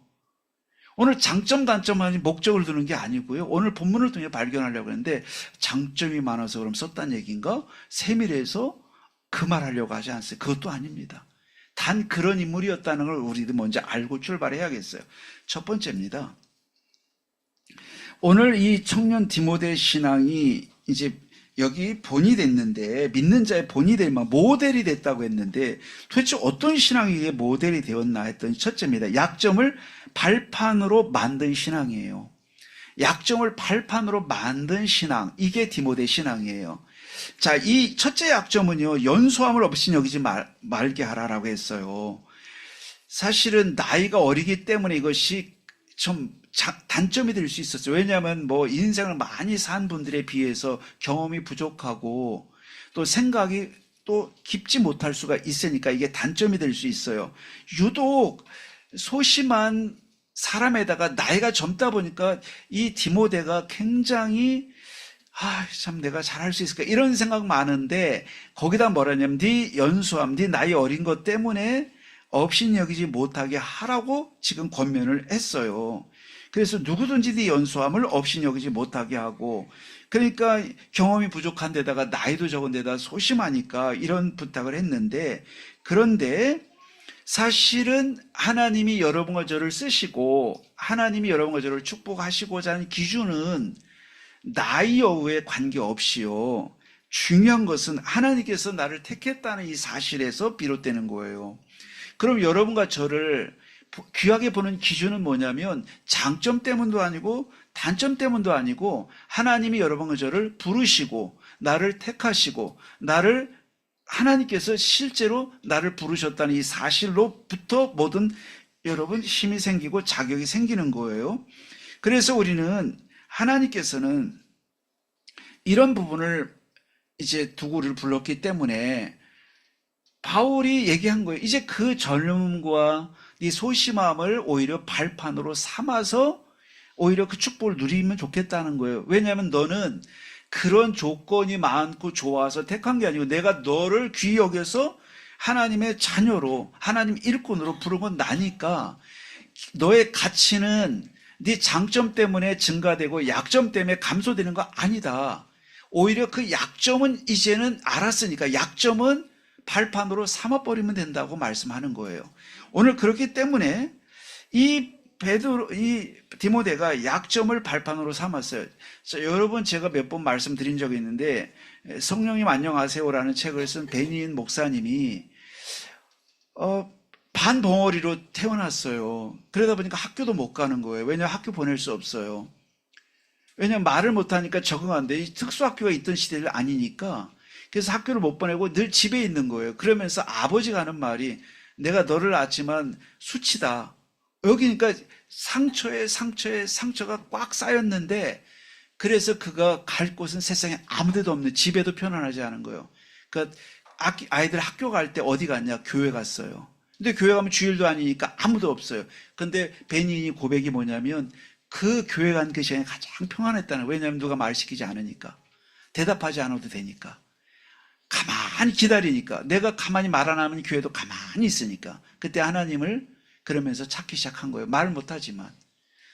오늘 장점 단점만이 목적을 두는 게 아니고요. 오늘 본문을 통해 발견하려고 했는데 장점이 많아서 그럼 썼다는 얘기인가? 세밀해서 그 말 하려고 하지 않았어요. 그것도 아닙니다. 단 그런 인물이었다는 걸 우리도 먼저 알고 출발해야겠어요. 첫 번째입니다. 오늘 이 청년 디모데 신앙이 이제 여기 본이 됐는데 믿는 자의 본이 될만 모델이 됐다고 했는데 도대체 어떤 신앙이 이게 모델이 되었나 했더니 첫째입니다. 약점을 발판으로 만든 신앙이에요. 약점을 발판으로 만든 신앙, 이게 디모데 신앙이에요. 자, 이 첫째 약점은요, 연소함을 없이 여기지 말게 하라라고 했어요. 사실은 나이가 어리기 때문에 이것이 좀 단점이 될 수 있었어요. 왜냐하면 뭐 인생을 많이 산 분들에 비해서 경험이 부족하고 또 생각이 또 깊지 못할 수가 있으니까 이게 단점이 될 수 있어요. 유독 소심한 사람에다가 나이가 젊다 보니까 이 디모데가 굉장히 참 내가 잘할 수 있을까 이런 생각 많은데 거기다 뭐라냐면 네 연수함, 네 나이 어린 것 때문에 업신여기지 못하게 하라고 지금 권면을 했어요. 그래서 누구든지 네 연수함을 업신여기지 못하게 하고, 그러니까 경험이 부족한 데다가 나이도 적은 데다 소심하니까 이런 부탁을 했는데, 그런데 사실은 하나님이 여러분과 저를 쓰시고 하나님이 여러분과 저를 축복하시고자 하는 기준은 나이 여부에 관계없이요, 중요한 것은 하나님께서 나를 택했다는 이 사실에서 비롯되는 거예요. 그럼 여러분과 저를 귀하게 보는 기준은 뭐냐면 장점 때문도 아니고 단점 때문도 아니고 하나님이 여러분과 저를 부르시고 나를 택하시고 하나님께서 실제로 나를 부르셨다는 이 사실로부터 모든 여러분 힘이 생기고 자격이 생기는 거예요. 그래서 우리는 하나님께서는 이런 부분을 이제 두고를 불렀기 때문에 바울이 얘기한 거예요. 이제 그 젊음과 이 소심함을 오히려 발판으로 삼아서 오히려 그 축복을 누리면 좋겠다는 거예요. 왜냐하면 너는 그런 조건이 많고 좋아서 택한 게 아니고 내가 너를 귀히 여겨서 하나님의 자녀로, 하나님 일꾼으로 부른 건 나니까 너의 가치는 네 장점 때문에 증가되고 약점 때문에 감소되는 거 아니다. 오히려 그 약점은 이제는 알았으니까 약점은 발판으로 삼아버리면 된다고 말씀하는 거예요. 오늘 그렇기 때문에 이 디모데가 약점을 발판으로 삼았어요. 여러분, 제가 몇 번 말씀드린 적이 있는데 성령님 안녕하세요라는 책을 쓴 베니인 목사님이 반벙어리로 태어났어요. 그러다 보니까 학교도 못 가는 거예요. 왜냐하면 학교 보낼 수 없어요. 왜냐하면 말을 못하니까 적응 안 돼. 특수학교가 있던 시대를 아니니까. 그래서 학교를 못 보내고 늘 집에 있는 거예요. 그러면서 아버지가 하는 말이 내가 너를 낳았지만 수치다. 여기니까 상처에 상처가 꽉 쌓였는데, 그래서 그가 갈 곳은 세상에 아무데도 없는, 집에도 편안하지 않은 거예요. 그러니까 아이들 학교 갈 때 어디 갔냐? 교회 갔어요. 근데 교회 가면 주일도 아니니까 아무도 없어요. 근데 베니니 고백이 뭐냐면 그 교회 간 그 시간이 가장 평안했다는 거예요. 왜냐하면 누가 말 시키지 않으니까, 대답하지 않아도 되니까, 가만히 기다리니까, 내가 가만히 말 안 하면 교회도 가만히 있으니까. 그때 하나님을 그러면서 찾기 시작한 거예요. 말 못하지만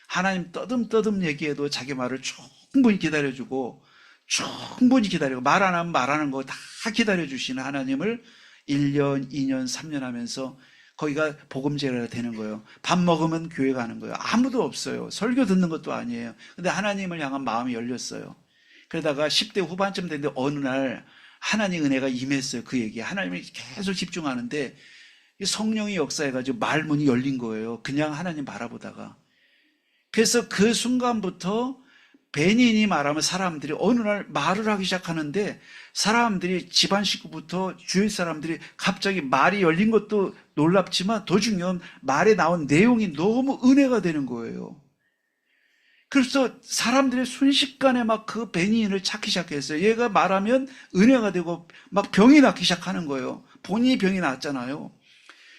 하나님 떠듬떠듬 얘기해도 자기 말을 충분히 기다려주고, 충분히 기다리고, 말 안 하면 말하는 거 다 기다려주시는 하나님을 1년, 2년, 3년 하면서 거기가 복음제가 되는 거예요. 밥 먹으면 교회 가는 거예요. 아무도 없어요. 설교 듣는 것도 아니에요. 근데 하나님을 향한 마음이 열렸어요. 그러다가 10대 후반쯤 됐는데 어느 날 하나님 은혜가 임했어요. 그 얘기에 하나님이 계속 집중하는데 성령이 역사해가지고 말문이 열린 거예요. 그냥 하나님 바라보다가. 그래서 그 순간부터 베니인이 말하면 사람들이 어느 날 말을 하기 시작하는데, 사람들이 집안 식구부터 주위 사람들이 갑자기 말이 열린 것도 놀랍지만 더 중요한 말에 나온 내용이 너무 은혜가 되는 거예요. 그래서 사람들이 순식간에 막 그 베니인을 찾기 시작했어요. 얘가 말하면 은혜가 되고 막 병이 낫기 시작하는 거예요. 본인이 병이 났잖아요.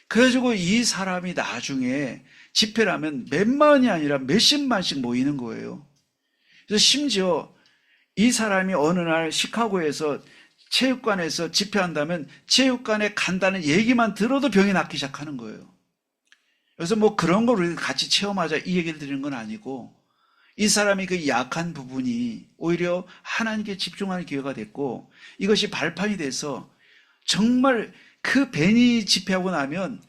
그래가지고 이 사람이 나중에 집회를 하면 몇만이 아니라 몇십만씩 모이는 거예요. 그래서 심지어 이 사람이 어느 날 시카고에서 체육관에서 집회한다면 체육관에 간다는 얘기만 들어도 병이 낫기 시작하는 거예요. 그래서 뭐 그런 걸 우리 같이 체험하자 이 얘기를 드리는 건 아니고, 이 사람이 그 약한 부분이 오히려 하나님께 집중하는 기회가 됐고, 이것이 발판이 돼서 정말 그 베니 집회하고 나면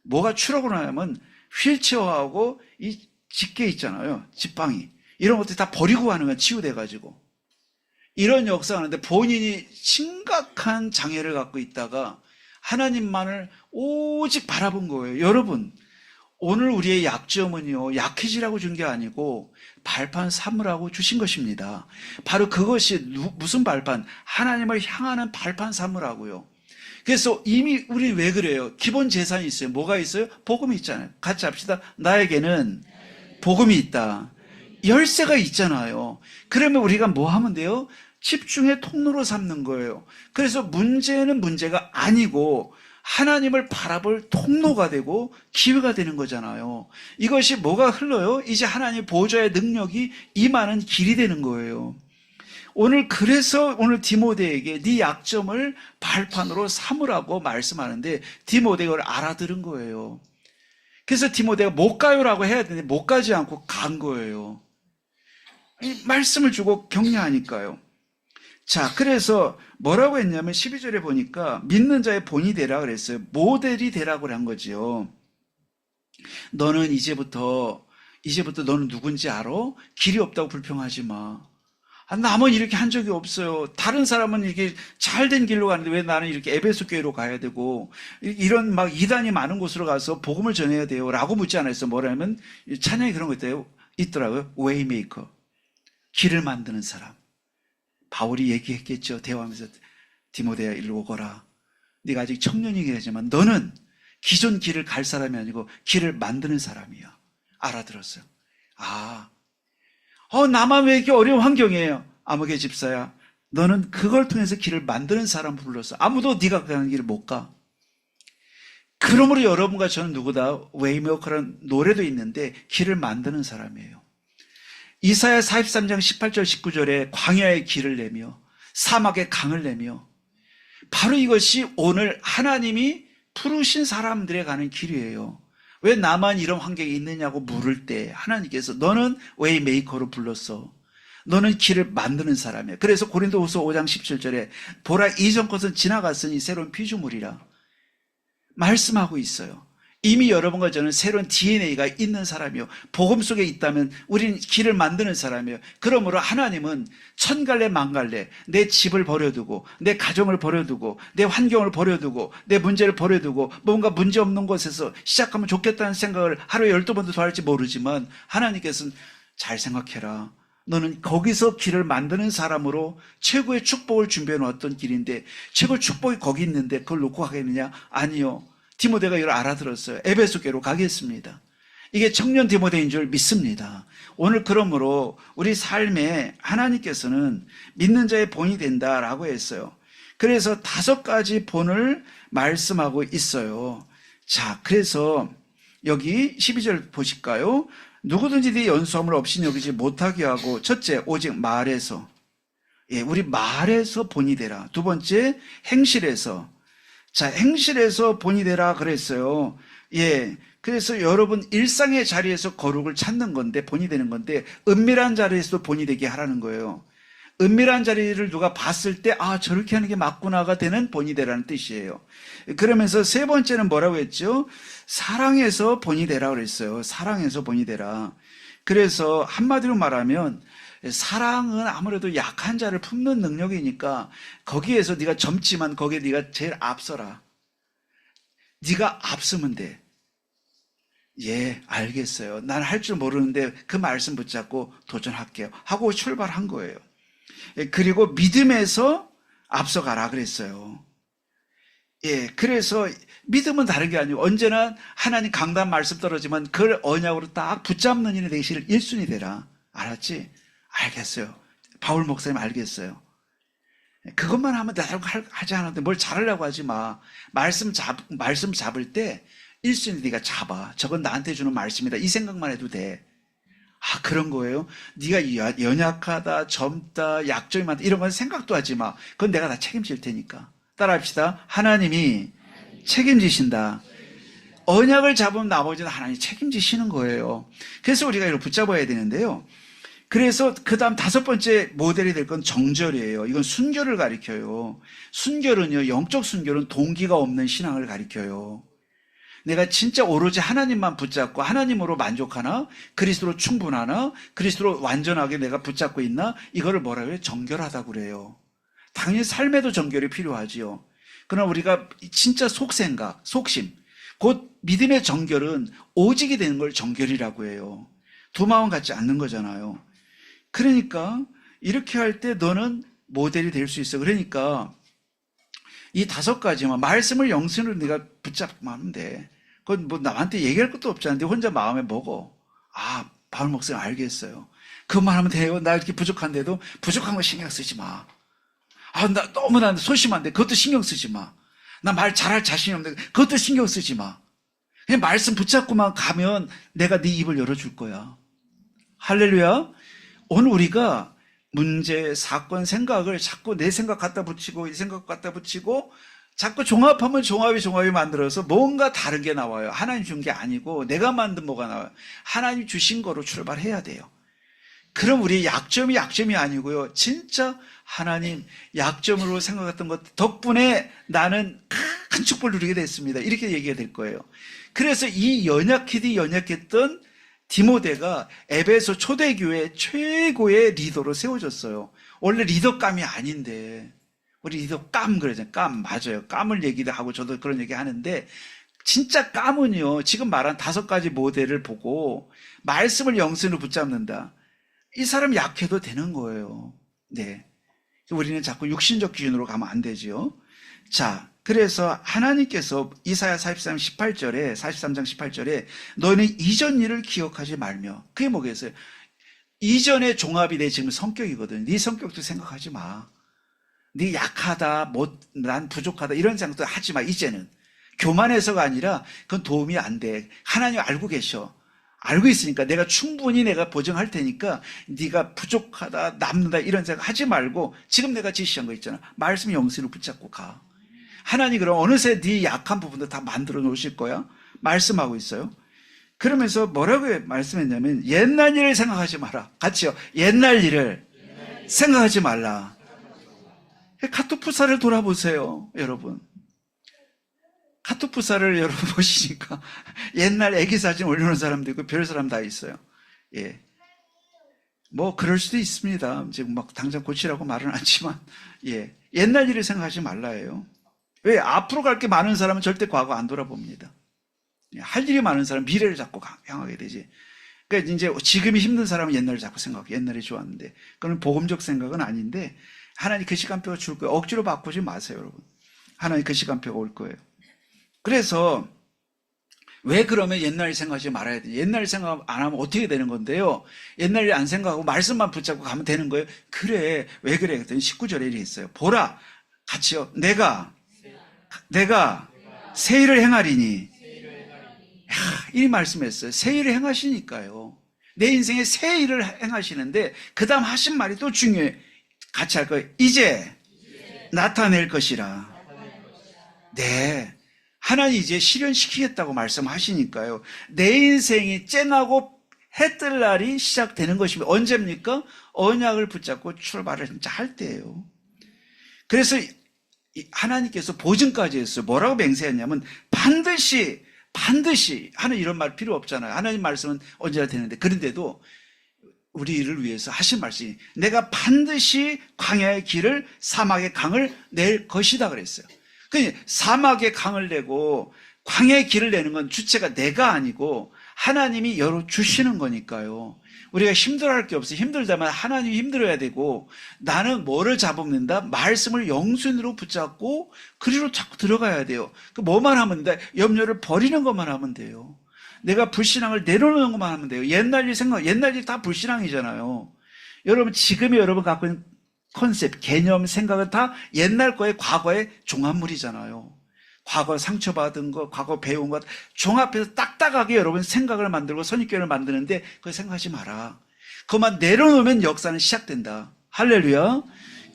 뭐가 추락을 하냐면 휠체어하고 이 집게 있잖아요. 지팡이. 이런 것들 다 버리고 가는 거야. 치유돼가지고. 이런 역사가 하는데 본인이 심각한 장애를 갖고 있다가 하나님만을 오직 바라본 거예요. 여러분, 오늘 우리의 약점은요, 약해지라고 준 게 아니고 발판 삼으라고 주신 것입니다. 바로 그것이 무슨 발판? 하나님을 향하는 발판 삼으라고요. 그래서 이미 우리 왜 그래요? 기본 재산이 있어요. 뭐가 있어요? 복음이 있잖아요. 같이 합시다. 나에게는 복음이 있다. 열쇠가 있잖아요. 그러면 우리가 뭐 하면 돼요? 집중의 통로로 삼는 거예요. 그래서 문제는 문제가 아니고 하나님을 바라볼 통로가 되고 기회가 되는 거잖아요. 이것이 뭐가 흘러요? 이제 하나님 보좌의 능력이 임하는 길이 되는 거예요. 그래서 오늘 디모데에게 네 약점을 발판으로 삼으라고 말씀하는데 디모데가 그걸 알아들은 거예요. 그래서 디모데가 못 가요라고 해야 되는데 못 가지 않고 간 거예요. 말씀을 주고 격려하니까요. 자, 그래서 뭐라고 했냐면 12절에 보니까 믿는 자의 본이 되라 그랬어요. 모델이 되라고 한 거지요. 너는 이제부터 너는 누군지 알아? 길이 없다고 불평하지 마. 남은 이렇게 한 적이 없어요. 다른 사람은 이렇게 잘된 길로 가는데 왜 나는 이렇게 에베소 교회로 가야 되고 이런 막 이단이 많은 곳으로 가서 복음을 전해야 돼요 라고 묻지 않았어요. 뭐라면 찬양에 그런 거 있더라고요. 웨이메이커, 길을 만드는 사람. 바울이 얘기했겠죠. 대화하면서 디모데야 일로 오거라. 네가 아직 청년이긴 하지만 너는 기존 길을 갈 사람이 아니고 길을 만드는 사람이야. 알아들었어요. 나만 왜 이렇게 어려운 환경이에요? 아무개 집사야, 너는 그걸 통해서 길을 만드는 사람 불렀어. 아무도 네가 가는 길을 못 가. 그러므로 여러분과 저는 누구다? 웨이메이커라는 노래도 있는데 길을 만드는 사람이에요. 이사야 43장 18절 19절에 광야의 길을 내며 사막의 강을 내며 바로 이것이 오늘 하나님이 부르신 사람들에 가는 길이에요. 왜 나만 이런 환경이 있느냐고 물을 때 하나님께서 너는 웨이메이커로 불렀어. 너는 길을 만드는 사람이야. 그래서 고린도후서 5장 17절에 보라 이전 것은 지나갔으니 새로운 피조물이라 말씀하고 있어요. 이미 여러분과 저는 새로운 DNA가 있는 사람이요. 복음 속에 있다면 우리는 길을 만드는 사람이에요. 그러므로 하나님은 천갈래 만갈래 내 집을 버려두고 내 가정을 버려두고 내 환경을 버려두고 내 문제를 버려두고 뭔가 문제 없는 곳에서 시작하면 좋겠다는 생각을 하루에 12번도 더 할지 모르지만 하나님께서는 잘 생각해라. 너는 거기서 길을 만드는 사람으로 최고의 축복을 준비해 놓았던 길인데 최고의 축복이 거기 있는데 그걸 놓고 가겠느냐? 아니요. 디모데가 이걸 알아들었어요. 에베소교로 가겠습니다. 이게 청년 디모데인 줄 믿습니다. 오늘 그러므로 우리 삶에 하나님께서는 믿는 자의 본이 된다라고 했어요. 그래서 5가지 본을 말씀하고 있어요. 자, 그래서 여기 12절 보실까요? 누구든지 네 연수함을 없이 여기지 못하게 하고 첫째, 오직 말에서 우리 말에서 본이 되라. 두 번째, 행실에서 자, 행실에서 본이 되라 그랬어요. 그래서 여러분 일상의 자리에서 거룩을 찾는 건데 본이 되는 건데 은밀한 자리에서도 본이 되게 하라는 거예요. 은밀한 자리를 누가 봤을 때 저렇게 하는 게 맞구나가 되는 본이 되라는 뜻이에요. 그러면서 세 번째는 뭐라고 했죠? 사랑에서 본이 되라 그랬어요. 사랑에서 본이 되라. 그래서 한마디로 말하면 사랑은 아무래도 약한 자를 품는 능력이니까 거기에서 네가 젊지만 거기에 네가 제일 앞서라. 네가 앞서면 돼. 알겠어요. 난 할 줄 모르는데 그 말씀 붙잡고 도전할게요. 하고 출발한 거예요. 그리고 믿음에서 앞서가라 그랬어요. 그래서 믿음은 다른 게 아니고 언제나 하나님 강단 말씀 떨어지면 그걸 언약으로 딱 붙잡는 일에 대신 1순위 되라. 알았지? 알겠어요. 바울 목사님 알겠어요. 그것만 하면 되라고 하지 않았는데 뭘 잘하려고 하지 마. 말씀 잡을 때 1순위 네가 잡아. 저건 나한테 주는 말씀이다. 이 생각만 해도 돼. 그런 거예요? 네가 연약하다, 젊다, 약점이 많다 이런 건 생각도 하지 마. 그건 내가 다 책임질 테니까. 따라합시다. 하나님이 책임지신다. 언약을 잡으면 나머지는 하나님이 책임지시는 거예요. 그래서 우리가 이걸 붙잡아야 되는데요. 그래서 그 다음 5번째 모델이 될 건 정절이에요. 이건 순결을 가리켜요. 순결은요, 영적 순결은 동기가 없는 신앙을 가리켜요. 내가 진짜 오로지 하나님만 붙잡고 하나님으로 만족하나? 그리스도로 충분하나? 그리스도로 완전하게 내가 붙잡고 있나? 이거를 뭐라고 해요? 정결하다고 그래요. 당연히 삶에도 정결이 필요하지요. 그러나 우리가 진짜 속생각, 속심, 곧 믿음의 정결은 오직이 되는 걸 정결이라고 해요. 두 마음 같지 않는 거잖아요. 그러니까 이렇게 할 때 너는 모델이 될 수 있어. 그러니까 이 5가지만 말씀을 영성으로 네가 붙잡고 하면 돼. 그건 뭐 남한테 얘기할 것도 없잖아. 네 혼자 마음에 먹어. 아, 바울 목사님 알겠어요. 그것만 하면 돼요. 나 이렇게 부족한데도 부족한 거 신경 쓰지 마. 아, 나 너무나 소심한데 그것도 신경 쓰지 마. 나 말 잘할 자신이 없는데 그것도 신경 쓰지 마. 그냥 말씀 붙잡고만 가면 내가 네 입을 열어줄 거야. 할렐루야. 오늘 우리가 문제, 사건, 생각을 자꾸 내 생각 갖다 붙이고 이 생각 갖다 붙이고 자꾸 종합하면 종합이 만들어서 뭔가 다른 게 나와요. 하나님 준 게 아니고 내가 만든 뭐가 나와요. 하나님 주신 거로 출발해야 돼요. 그럼 우리 약점이 아니고요. 진짜 하나님 약점으로 생각했던 것 덕분에 나는 큰 축복을 누리게 됐습니다. 이렇게 얘기가 될 거예요. 그래서 이 연약했던 디모데가 에베소 초대교회 최고의 리더로 세워졌어요. 원래 리더감이 아닌데 우리 리더감 그러잖아요. 감 맞아요. 감을 얘기도 하고 저도 그런 얘기 하는데 진짜 감은요. 지금 말한 5가지 모델을 보고 말씀을 영성으로 붙잡는다. 이 사람 약해도 되는 거예요. 네. 우리는 자꾸 육신적 기준으로 가면 안 되죠. 자, 그래서 하나님께서 이사야 43장 18절에 너희는 이전 일을 기억하지 말며 그게 뭐겠어요? 이전의 종합이 내 지금 성격이거든. 네 성격도 생각하지 마. 네 약하다, 난 부족하다 이런 생각도 하지 마. 이제는 교만해서가 아니라 그건 도움이 안 돼. 하나님 알고 계셔. 알고 있으니까 내가 보증할 테니까 네가 부족하다, 남는다 이런 생각 하지 말고 지금 내가 지시한 거 있잖아. 말씀 영성으로 붙잡고 가. 하나님 그럼 어느새 네 약한 부분도 다 만들어 놓으실 거야. 말씀하고 있어요. 그러면서 뭐라고 말씀했냐면 옛날 일을 생각하지 마라. 같이요. 옛날 일을 생각하지 말라. 카투프사를 돌아보세요. 여러분. 카투프사를 여러분 보시니까 옛날 애기 사진 올려놓은 사람도 있고 별 사람 다 있어요. 예. 뭐 그럴 수도 있습니다. 지금 막 당장 고치라고 말은 않지만 예. 옛날 일을 생각하지 말라예요. 왜? 앞으로 갈 게 많은 사람은 절대 과거 안 돌아봅니다. 할 일이 많은 사람은 미래를 자꾸 향하게 되지. 그러니까 이제 지금이 힘든 사람은 옛날을 자꾸 생각해. 옛날이 좋았는데. 그건 복음적 생각은 아닌데 하나님 그 시간표가 줄 거예요. 억지로 바꾸지 마세요, 여러분. 하나님 그 시간표가 올 거예요. 그래서 왜 그러면 옛날 생각하지 말아야 돼? 옛날 생각 안 하면 어떻게 되는 건데요? 옛날 일 안 생각하고 말씀만 붙잡고 가면 되는 거예요? 그래. 왜 그래? 그랬더니 19절에 이렇게 있어요. 보라. 같이요. 내가 새 일을 행하리니. 이 말씀했어요. 새 일을 행하시니까요. 내 인생에 새 일을 행하시는데 그 다음 하신 말이 또 중요해. 같이 할 거예요. 이제 나타낼 것이라. 네. 하나님 이제 실현시키겠다고 말씀하시니까요. 내 인생이 쨍하고 해 뜰 날이 시작되는 것입니다. 언제입니까? 언약을 붙잡고 출발을 진짜 할 때예요. 그래서 하나님께서 보증까지 했어요. 뭐라고 맹세했냐면 반드시 하는 이런 말 필요 없잖아요. 하나님 말씀은 언제나 되는데 그런데도 우리를 위해서 하신 말씀이 내가 반드시 광야의 길을 사막의 강을 낼 것이다 그랬어요. 그러니까 사막의 강을 내고 광야의 길을 내는 건 주체가 내가 아니고 하나님이 열어주시는 거니까요. 우리가 힘들어할 게 없어요. 힘들다면 하나님이 힘들어야 되고 나는 뭐를 잡는다? 말씀을 영순으로 붙잡고 그리로 자꾸 들어가야 돼요. 뭐만 하면 돼? 염려를 버리는 것만 하면 돼요. 내가 불신앙을 내려놓는 것만 하면 돼요. 옛날 일 다 불신앙이잖아요. 여러분 지금의 여러분 갖고 있는 컨셉, 개념, 생각은 다 옛날 거의 과거의 종합물이잖아요. 과거 상처받은 것, 과거 배운 것 종합해서 딱딱하게 여러분 생각을 만들고 선입견을 만드는데 그거 생각하지 마라. 그것만 내려놓으면 역사는 시작된다. 할렐루야.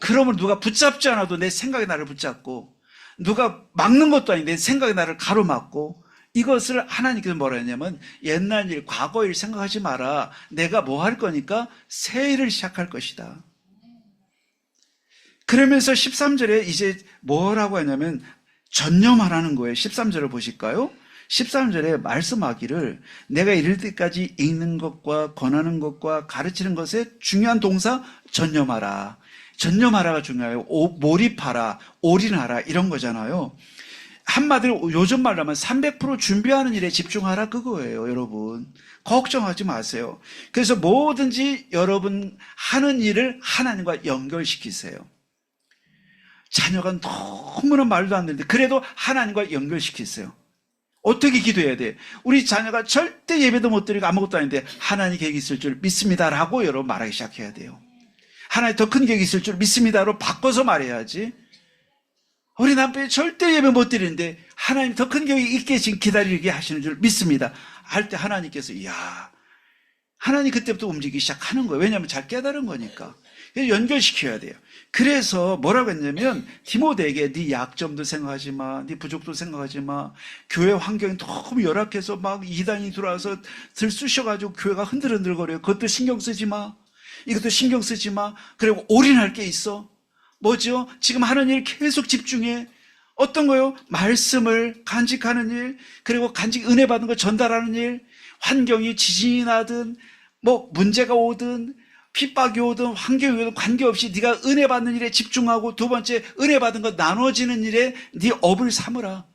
그러면 누가 붙잡지 않아도 내 생각이 나를 붙잡고 누가 막는 것도 아닌데 내 생각이 나를 가로막고 이것을 하나님께서 뭐라 했냐면 옛날 일, 과거 일 생각하지 마라. 내가 뭐 할 거니까 새 일을 시작할 것이다. 그러면서 13절에 이제 뭐라고 하냐면 전념하라는 거예요. 13절을 보실까요? 13절에 말씀하기를 내가 이를 때까지 읽는 것과 권하는 것과 가르치는 것에 중요한 동사 전념하라. 전념하라가 중요해요. 몰입하라, 올인하라 이런 거잖아요. 한마디로 요즘 말로 하면 300% 준비하는 일에 집중하라 그거예요, 여러분. 걱정하지 마세요. 그래서 뭐든지 여러분 하는 일을 하나님과 연결시키세요. 자녀가 너무나 말도 안 되는데 그래도 하나님과 연결시키세요. 어떻게 기도해야 돼? 우리 자녀가 절대 예배도 못 드리고 아무것도 아닌데 하나님 계획이 있을 줄 믿습니다라고 여러분 말하기 시작해야 돼요. 하나님 더 큰 계획이 있을 줄 믿습니다로 바꿔서 말해야지. 우리 남편이 절대 예배 못 드리는데 하나님 더 큰 계획이 있게 지금 기다리게 하시는 줄 믿습니다. 할 때 하나님께서 이야, 하나님 그때부터 움직이기 시작하는 거예요. 왜냐하면 잘 깨달은 거니까. 연결시켜야 돼요. 그래서 뭐라고 했냐면 디모데에게 네 약점도 생각하지 마, 네 부족도 생각하지 마. 교회 환경이 너무 열악해서 막 이단이 들어와서 들쑤셔가지고 교회가 흔들흔들거려요. 그것도 신경 쓰지 마. 이것도 신경 쓰지 마. 그리고 올인할 게 있어. 뭐죠? 지금 하는 일 계속 집중해. 어떤 거요? 말씀을 간직하는 일, 그리고 간직 은혜 받은 거 전달하는 일. 환경이 지진이 나든 뭐 문제가 오든 핍박이 오든 환경이 오든 관계없이 네가 은혜 받는 일에 집중하고, 두 번째 은혜 받은 거 나눠지는 일에 네 업을 삼으라.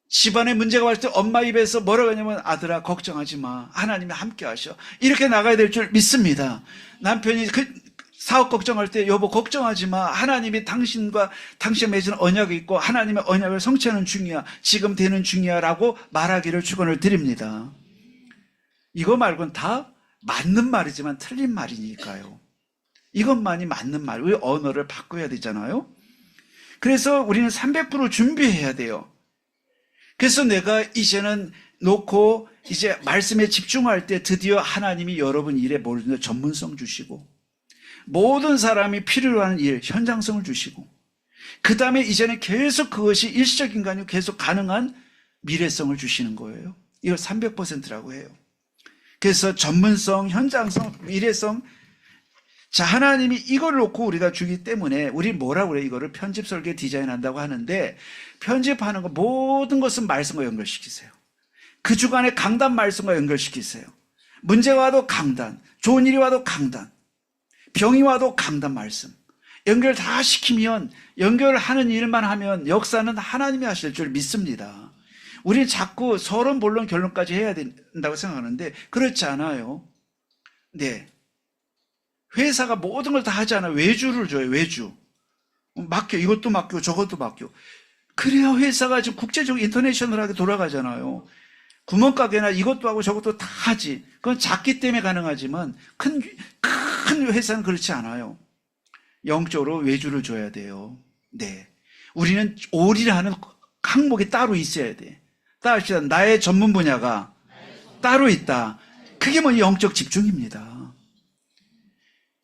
집안에 문제가 왔을 때 엄마 입에서 뭐라고 하냐면 아들아 걱정하지 마, 하나님이 함께 하셔, 이렇게 나가야 될 줄 믿습니다. 남편이 사업 걱정할 때 여보 걱정하지 마, 하나님이 당신과 당신 맺은 언약이 있고 하나님의 언약을 성취하는 중이야, 지금 되는 중이야 라고 말하기를 축원을 드립니다. 이거 말고는 다 맞는 말이지만 틀린 말이니까요. 이것만이 맞는 말, 왜 언어를 바꿔야 되잖아요. 그래서 우리는 300% 준비해야 돼요. 그래서 내가 이제는 놓고 이제 말씀에 집중할 때 드디어 하나님이 여러분 일에 모든 전문성 주시고, 모든 사람이 필요로 하는 일, 현장성을 주시고, 그 다음에 이제는 계속 그것이 일시적인 게 아니고 계속 가능한 미래성을 주시는 거예요. 이걸 300%라고 해요. 그래서 전문성, 현장성, 미래성. 자, 하나님이 이걸 놓고 우리가 주기 때문에 우리 뭐라고 그래? 이거를 편집 설계 디자인한다고 하는데, 편집하는 거 모든 것은 말씀과 연결시키세요. 그 주간에 강단 말씀과 연결시키세요. 문제가 와도 강단, 좋은 일이 와도 강단, 병이 와도 강단 말씀. 연결 다 시키면, 연결하는 일만 하면 역사는 하나님이 하실 줄 믿습니다. 우리는 자꾸 서론, 본론, 결론까지 해야 된다고 생각하는데 그렇지 않아요. 네. 회사가 모든 걸 다 하지 않아요. 외주를 줘요. 외주. 맡겨. 이것도 맡겨. 저것도 맡겨. 그래야 회사가 지금 국제적으로 인터내셔널하게 돌아가잖아요. 구멍가게나 이것도 하고 저것도 다 하지. 그건 작기 때문에 가능하지만 큰 회사는 그렇지 않아요. 영적으로 외주를 줘야 돼요. 네. 우리는 올인하는 항목이 따로 있어야 돼. 따라합시다. 나의 전문 분야가 따로 있다. 그게 뭐냐? 영적 집중입니다.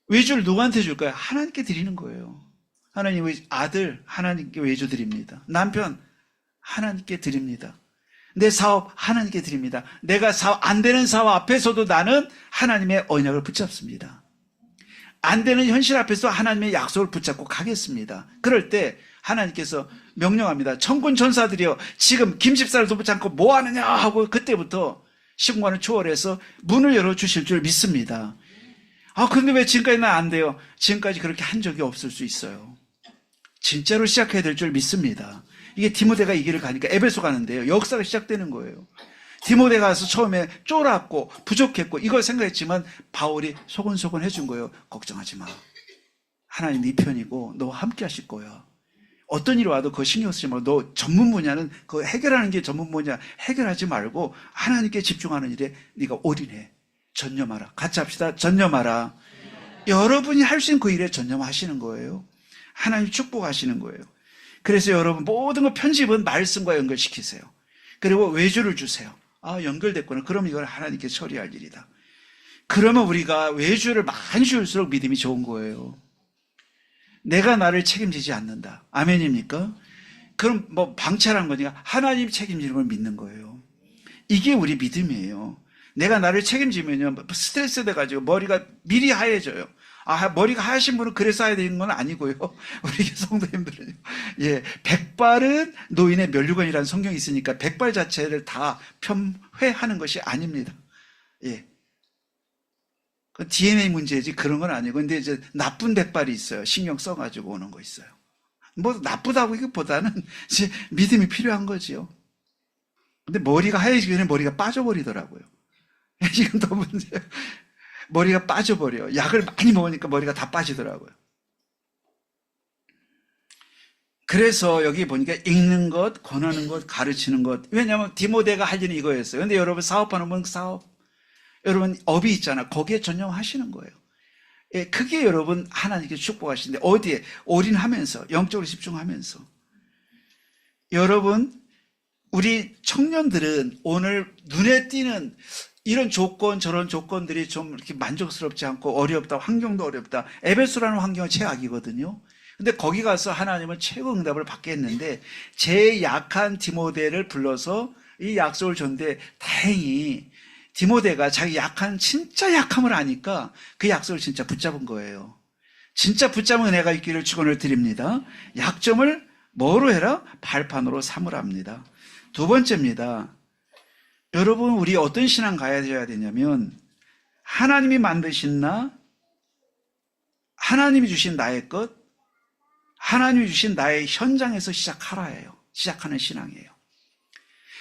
외주를 누구한테 줄까요? 하나님께 드리는 거예요. 하나님, 아들 하나님께 외주 드립니다. 남편 하나님께 드립니다. 내 사업 하나님께 드립니다. 내가 안 되는 사업 앞에서도 나는 하나님의 언약을 붙잡습니다. 안 되는 현실 앞에서 하나님의 약속을 붙잡고 가겠습니다. 그럴 때 하나님께서 명령합니다. 천군 천사들이여 지금 김집사를 돕지 않고 뭐 하느냐 하고 그때부터 시공간을 초월해서 문을 열어주실 줄 믿습니다. 그런데 왜 지금까지는 안 돼요? 지금까지 그렇게 한 적이 없을 수 있어요. 진짜로 시작해야 될 줄 믿습니다. 이게 디모데가 이 길을 가니까 에베소 가는데요, 역사가 시작되는 거예요. 디모데 가서 처음에 쫄았고 부족했고 이걸 생각했지만 바울이 소곤소곤 해준 거예요. 걱정하지 마, 하나님 네 편이고 너 함께 하실 거야. 어떤 일이 와도 그거 신경 쓰지 말고 너 전문 분야는 그거 해결하는 게 전문 분야, 해결하지 말고 하나님께 집중하는 일에 네가 올인해. 전념하라. 같이 합시다. 전념하라. 여러분이 할 수 있는 그 일에 전념하시는 거예요. 하나님 축복하시는 거예요. 그래서 여러분 모든 거 편집은 말씀과 연결시키세요. 그리고 외주를 주세요. 연결됐구나. 그럼 이걸 하나님께 처리할 일이다. 그러면 우리가 외주를 많이 줄수록 믿음이 좋은 거예요. 내가 나를 책임지지 않는다. 아멘입니까? 그럼 뭐 방치하라는 거니까 하나님 책임지는 걸 믿는 거예요. 이게 우리 믿음이에요. 내가 나를 책임지면요, 스트레스 돼가지고 머리가 미리 하얘져요. 머리가 하얘신 분은 그래서 하야 되는 건 아니고요. 우리 성도님들은요, 백발은 노인의 면류관이라는 성경이 있으니까 백발 자체를 다 편회하는 것이 아닙니다. 그 DNA 문제지 그런 건 아니고, 근데 이제 나쁜 백발이 있어요. 신경 써가지고 오는 거 있어요. 뭐 나쁘다고 이것보다는 이제 믿음이 필요한 거지요. 근데 머리가 하얘지기 전에 머리가 빠져버리더라고요. 지금 더 문제예요. 머리가 빠져버려요. 약을 많이 먹으니까 머리가 다 빠지더라고요. 그래서 여기 보니까 읽는 것, 권하는 것, 가르치는 것. 왜냐하면 디모데가 할 일은 이거였어요. 근데 여러분 사업하는 분 사업, 여러분 업이 있잖아. 거기에 전념하시는 거예요. 예, 그게 여러분 하나님께 축복하시는데 어디에? 올인하면서, 영적으로 집중하면서. 여러분, 우리 청년들은 오늘 눈에 띄는 이런 조건, 저런 조건들이 좀 이렇게 만족스럽지 않고 어렵다, 환경도 어렵다. 에베소라는 환경은 최악이거든요. 근데 거기 가서 하나님은 최고 응답을 받겠는데 제 약한 디모데를 불러서 이 약속을 줬는데 다행히 디모데가 자기 약한 진짜 약함을 아니까 그 약속을 진짜 붙잡은 거예요. 진짜 붙잡은 은혜가 있기를 축원을 드립니다. 약점을 뭐로 해라? 발판으로 삼으랍니다. 두 번째입니다. 여러분, 우리 어떤 신앙 가야 되냐면 하나님이 만드신 나, 하나님이 주신 나의 것, 하나님이 주신 나의 현장에서 시작하는 신앙이에요.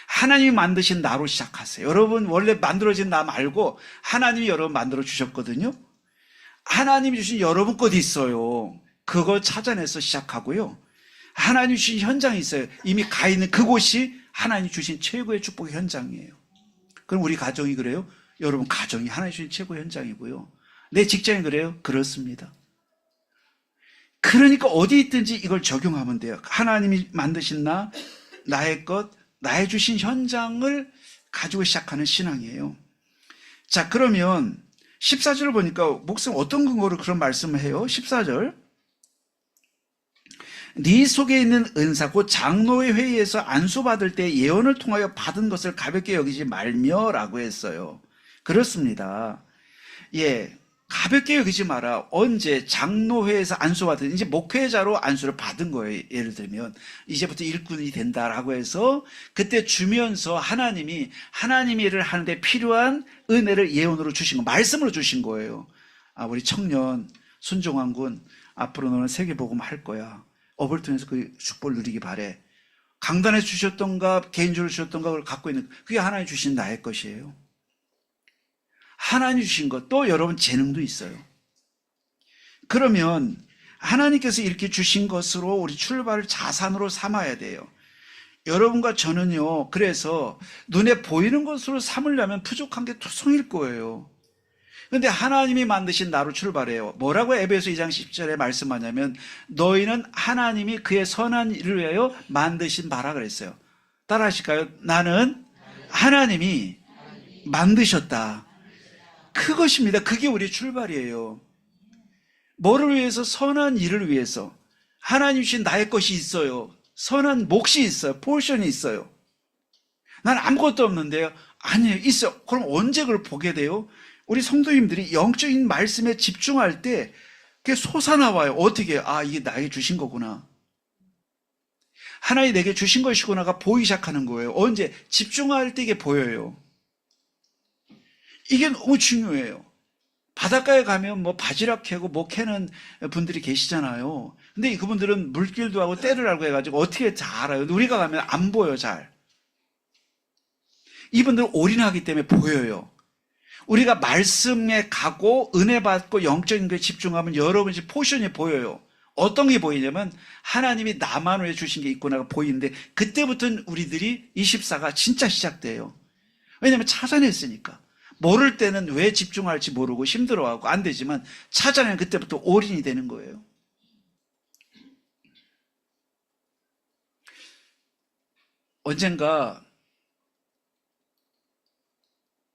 하나님이 만드신 나로 시작하세요. 여러분, 원래 만들어진 나 말고 하나님이 여러분 만들어 주셨거든요. 하나님이 주신 여러분 것이 있어요. 그거 찾아내서 시작하고요. 하나님이 주신 현장이 있어요. 이미 가 있는 그곳이 하나님이 주신 최고의 축복의 현장이에요. 그럼 우리 가정이 그래요? 여러분 가정이 하나님이 주신 최고의 현장이고요. 내 직장이 그래요? 그렇습니다. 그러니까 어디 있든지 이걸 적용하면 돼요. 하나님이 만드신 나, 나의 것, 나의 주신 현장을 가지고 시작하는 신앙이에요. 자, 그러면 14절을 보니까 목사님 어떤 근거로 그런 말씀을 해요? 14절. 네 속에 있는 은사 곧 장로의 회의에서 안수받을 때 예언을 통하여 받은 것을 가볍게 여기지 말며라고 했어요. 그렇습니다. 예, 가볍게 여기지 마라. 언제 장로회에서 안수받은 이제 목회자로 안수를 받은 거예요. 예를 들면 이제부터 일꾼이 된다라고 해서 그때 주면서 하나님이 일을 하는데 필요한 은혜를 예언으로 주신 거, 말씀으로 주신 거예요. 아, 우리 청년 손종환 군 앞으로 너는 세계복음 할 거야. 업을 통해서 그 축복을 누리기 바래. 강단에 주셨던가 개인적으로 주셨던가 그걸 갖고 있는 그게 하나님 주신 나의 것이에요. 하나님 주신 것, 또 여러분 재능도 있어요. 그러면 하나님께서 이렇게 주신 것으로 우리 출발을 자산으로 삼아야 돼요. 여러분과 저는요, 그래서 눈에 보이는 것으로 삼으려면 부족한 게 투성일 거예요. 근데 하나님이 만드신 나로 출발해요. 뭐라고 에베소 2장 10절에 말씀하냐면 너희는 하나님이 그의 선한 일을 위하여 만드신 바라 그랬어요. 따라 하실까요? 나는 하나님이 만드셨다. 그것입니다. 그게 우리 출발이에요. 뭐를 위해서? 선한 일을 위해서. 하나님 주신 나의 것이 있어요. 선한 몫이 있어요. 포션이 있어요. 난 아무것도 없는데요. 아니에요. 있어요. 그럼 언제 그걸 보게 돼요? 우리 성도님들이 영적인 말씀에 집중할 때 그게 솟아나와요. 어떻게? 아, 이게 나에게 주신 거구나. 하나님이 내게 주신 것이구나가 보이기 시작하는 거예요. 언제? 집중할 때 이게 보여요. 이게 너무 중요해요. 바닷가에 가면 뭐 바지락 캐고 뭐 캐는 분들이 계시잖아요. 근데 그분들은 물길도 하고 때를 알고 해가지고 어떻게 잘 알아요? 우리가 가면 안 보여, 잘. 이분들은 올인하기 때문에 보여요. 우리가 말씀에 가고 은혜 받고 영적인 것에 집중하면 여러분이 포션이 보여요. 어떤 게 보이냐면 하나님이 나만 위해 주신 게 있구나가 보이는데 그때부터는 우리들이 24가 진짜 시작돼요. 왜냐하면 찾아냈으니까. 모를 때는 왜 집중할지 모르고 힘들어하고 안 되지만 찾아내면 그때부터 올인이 되는 거예요. 언젠가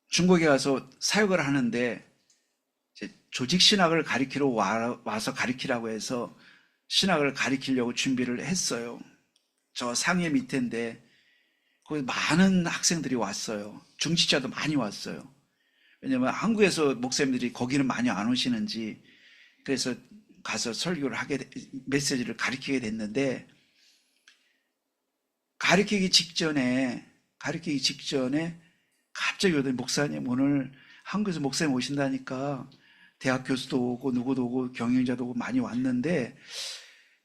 중국에 가서 사역을 하는데 조직 신학을 가리키러 와서 가리키라고 해서 신학을 가리키려고 준비를 했어요. 저 상해 밑인데 거기 많은 학생들이 왔어요. 중직자도 많이 왔어요. 왜냐면 한국에서 목사님들이 거기는 많이 안 오시는지 그래서 가서 설교를 메시지를 가리키게 됐는데 가리키기 직전에 갑자기 오더니 목사님 오늘 한국에서 목사님 오신다니까 대학 교수도 오고 누구도 오고 경영자도 오고 많이 왔는데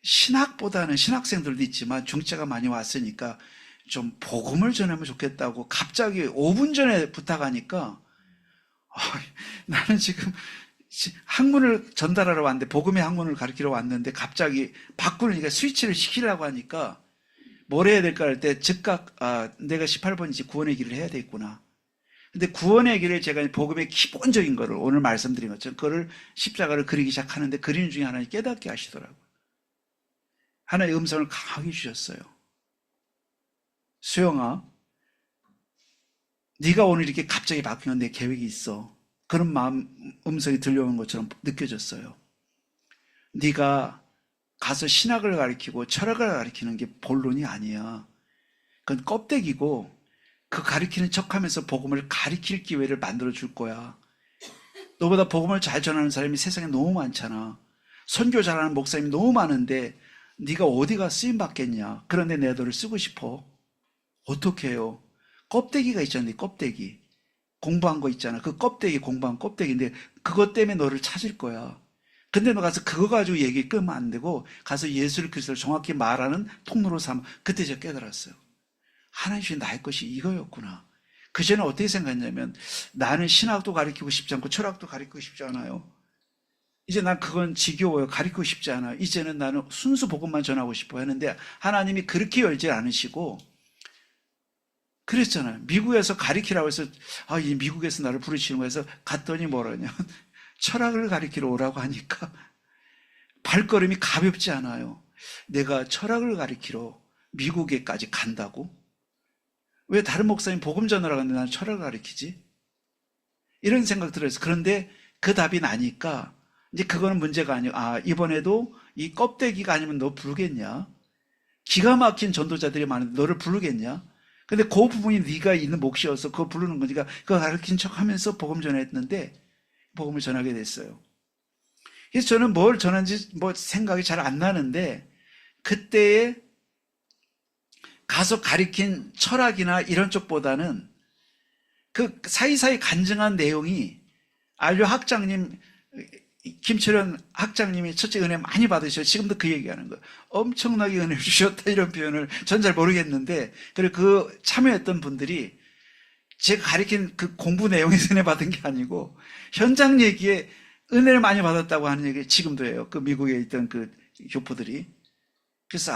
신학보다는 신학생들도 있지만 중직자가 많이 왔으니까 좀 복음을 전하면 좋겠다고 갑자기 5분 전에 부탁하니까 나는 지금 학문을 전달하러 왔는데 복음의 학문을 가르치러 왔는데 갑자기 바꾸니까 스위치를 시키려고 하니까 뭘 해야 될까 할 때 즉각 내가 18번이지 구원의 길을 해야 되겠구나. 근데 구원의 길을 제가 복음의 기본적인 거를 오늘 말씀드린 것처럼 그거를 십자가를 그리기 시작하는데 그리는 중에 하나님 깨닫게 하시더라고요. 하나의 음성을 강하게 주셨어요. 수영아, 네가 오늘 이렇게 갑자기 바뀌는 내 계획이 있어. 그런 음성이 들려오는 것처럼 느껴졌어요. 네가 가서 신학을 가르치고 철학을 가르치는 게 본론이 아니야. 그건 껍데기고 그 가르치는 척하면서 복음을 가르칠 기회를 만들어 줄 거야. 너보다 복음을 잘 전하는 사람이 세상에 너무 많잖아. 선교 잘하는 목사님이 너무 많은데 네가 어디가 쓰임 받겠냐. 그런데 내가 너를 쓰고 싶어. 어떻게 해요? 껍데기가 있잖아요. 껍데기. 공부한 거 있잖아. 그 껍데기, 공부한 껍데기인데 그것 때문에 너를 찾을 거야. 근데 너 가서 그거 가지고 얘기 끄면 안 되고 가서 예수 그리스도를 정확히 말하는 통로로 삼아. 그때 제가 깨달았어요. 하나님 주신 나의 것이 이거였구나. 그전에 어떻게 생각했냐면 나는 신학도 가르치고 싶지 않고 철학도 가르치고 싶지 않아요. 이제 난 그건 지겨워요. 가르치고 싶지 않아. 이제는 나는 순수 복음만 전하고 싶어 했는데 하나님이 그렇게 열지 않으시고 그랬잖아요. 미국에서 가르치라고 해서 이 미국에서 나를 부르시는 거에서 갔더니 뭐라냐. 철학을 가르치러 오라고 하니까 발걸음이 가볍지 않아요. 내가 철학을 가르치러 미국에까지 간다고? 왜 다른 목사님 복음 전하러 갔는데 나는 철학을 가르치지? 이런 생각 들어서 그런데 그 답이 나니까 이제 그거는 문제가 아니고 이번에도 이 껍데기가 아니면 너 부르겠냐? 기가 막힌 전도자들이 많은데 너를 부르겠냐? 근데 그 부분이 네가 있는 몫이어서 그거 부르는 거니까 그거 가르친 척 하면서 복음 전했는데 복음을 전하게 됐어요. 그래서 저는 뭘 전한지 생각이 잘 안 나는데 그때에 가서 가르친 철학이나 이런 쪽보다는 그 사이사이 간증한 내용이 안료 학장님 김철현 학장님이 첫째 은혜 많이 받으셔. 지금도 그 얘기하는 거예요. 엄청나게 은혜를 주셨다 이런 표현을 전 잘 모르겠는데 그리고 그 참여했던 분들이 제가 가르친 그 공부 내용에서 은혜 받은 게 아니고 현장 얘기에 은혜를 많이 받았다고 하는 얘기 지금도 해요. 그 미국에 있던 그 교포들이. 그래서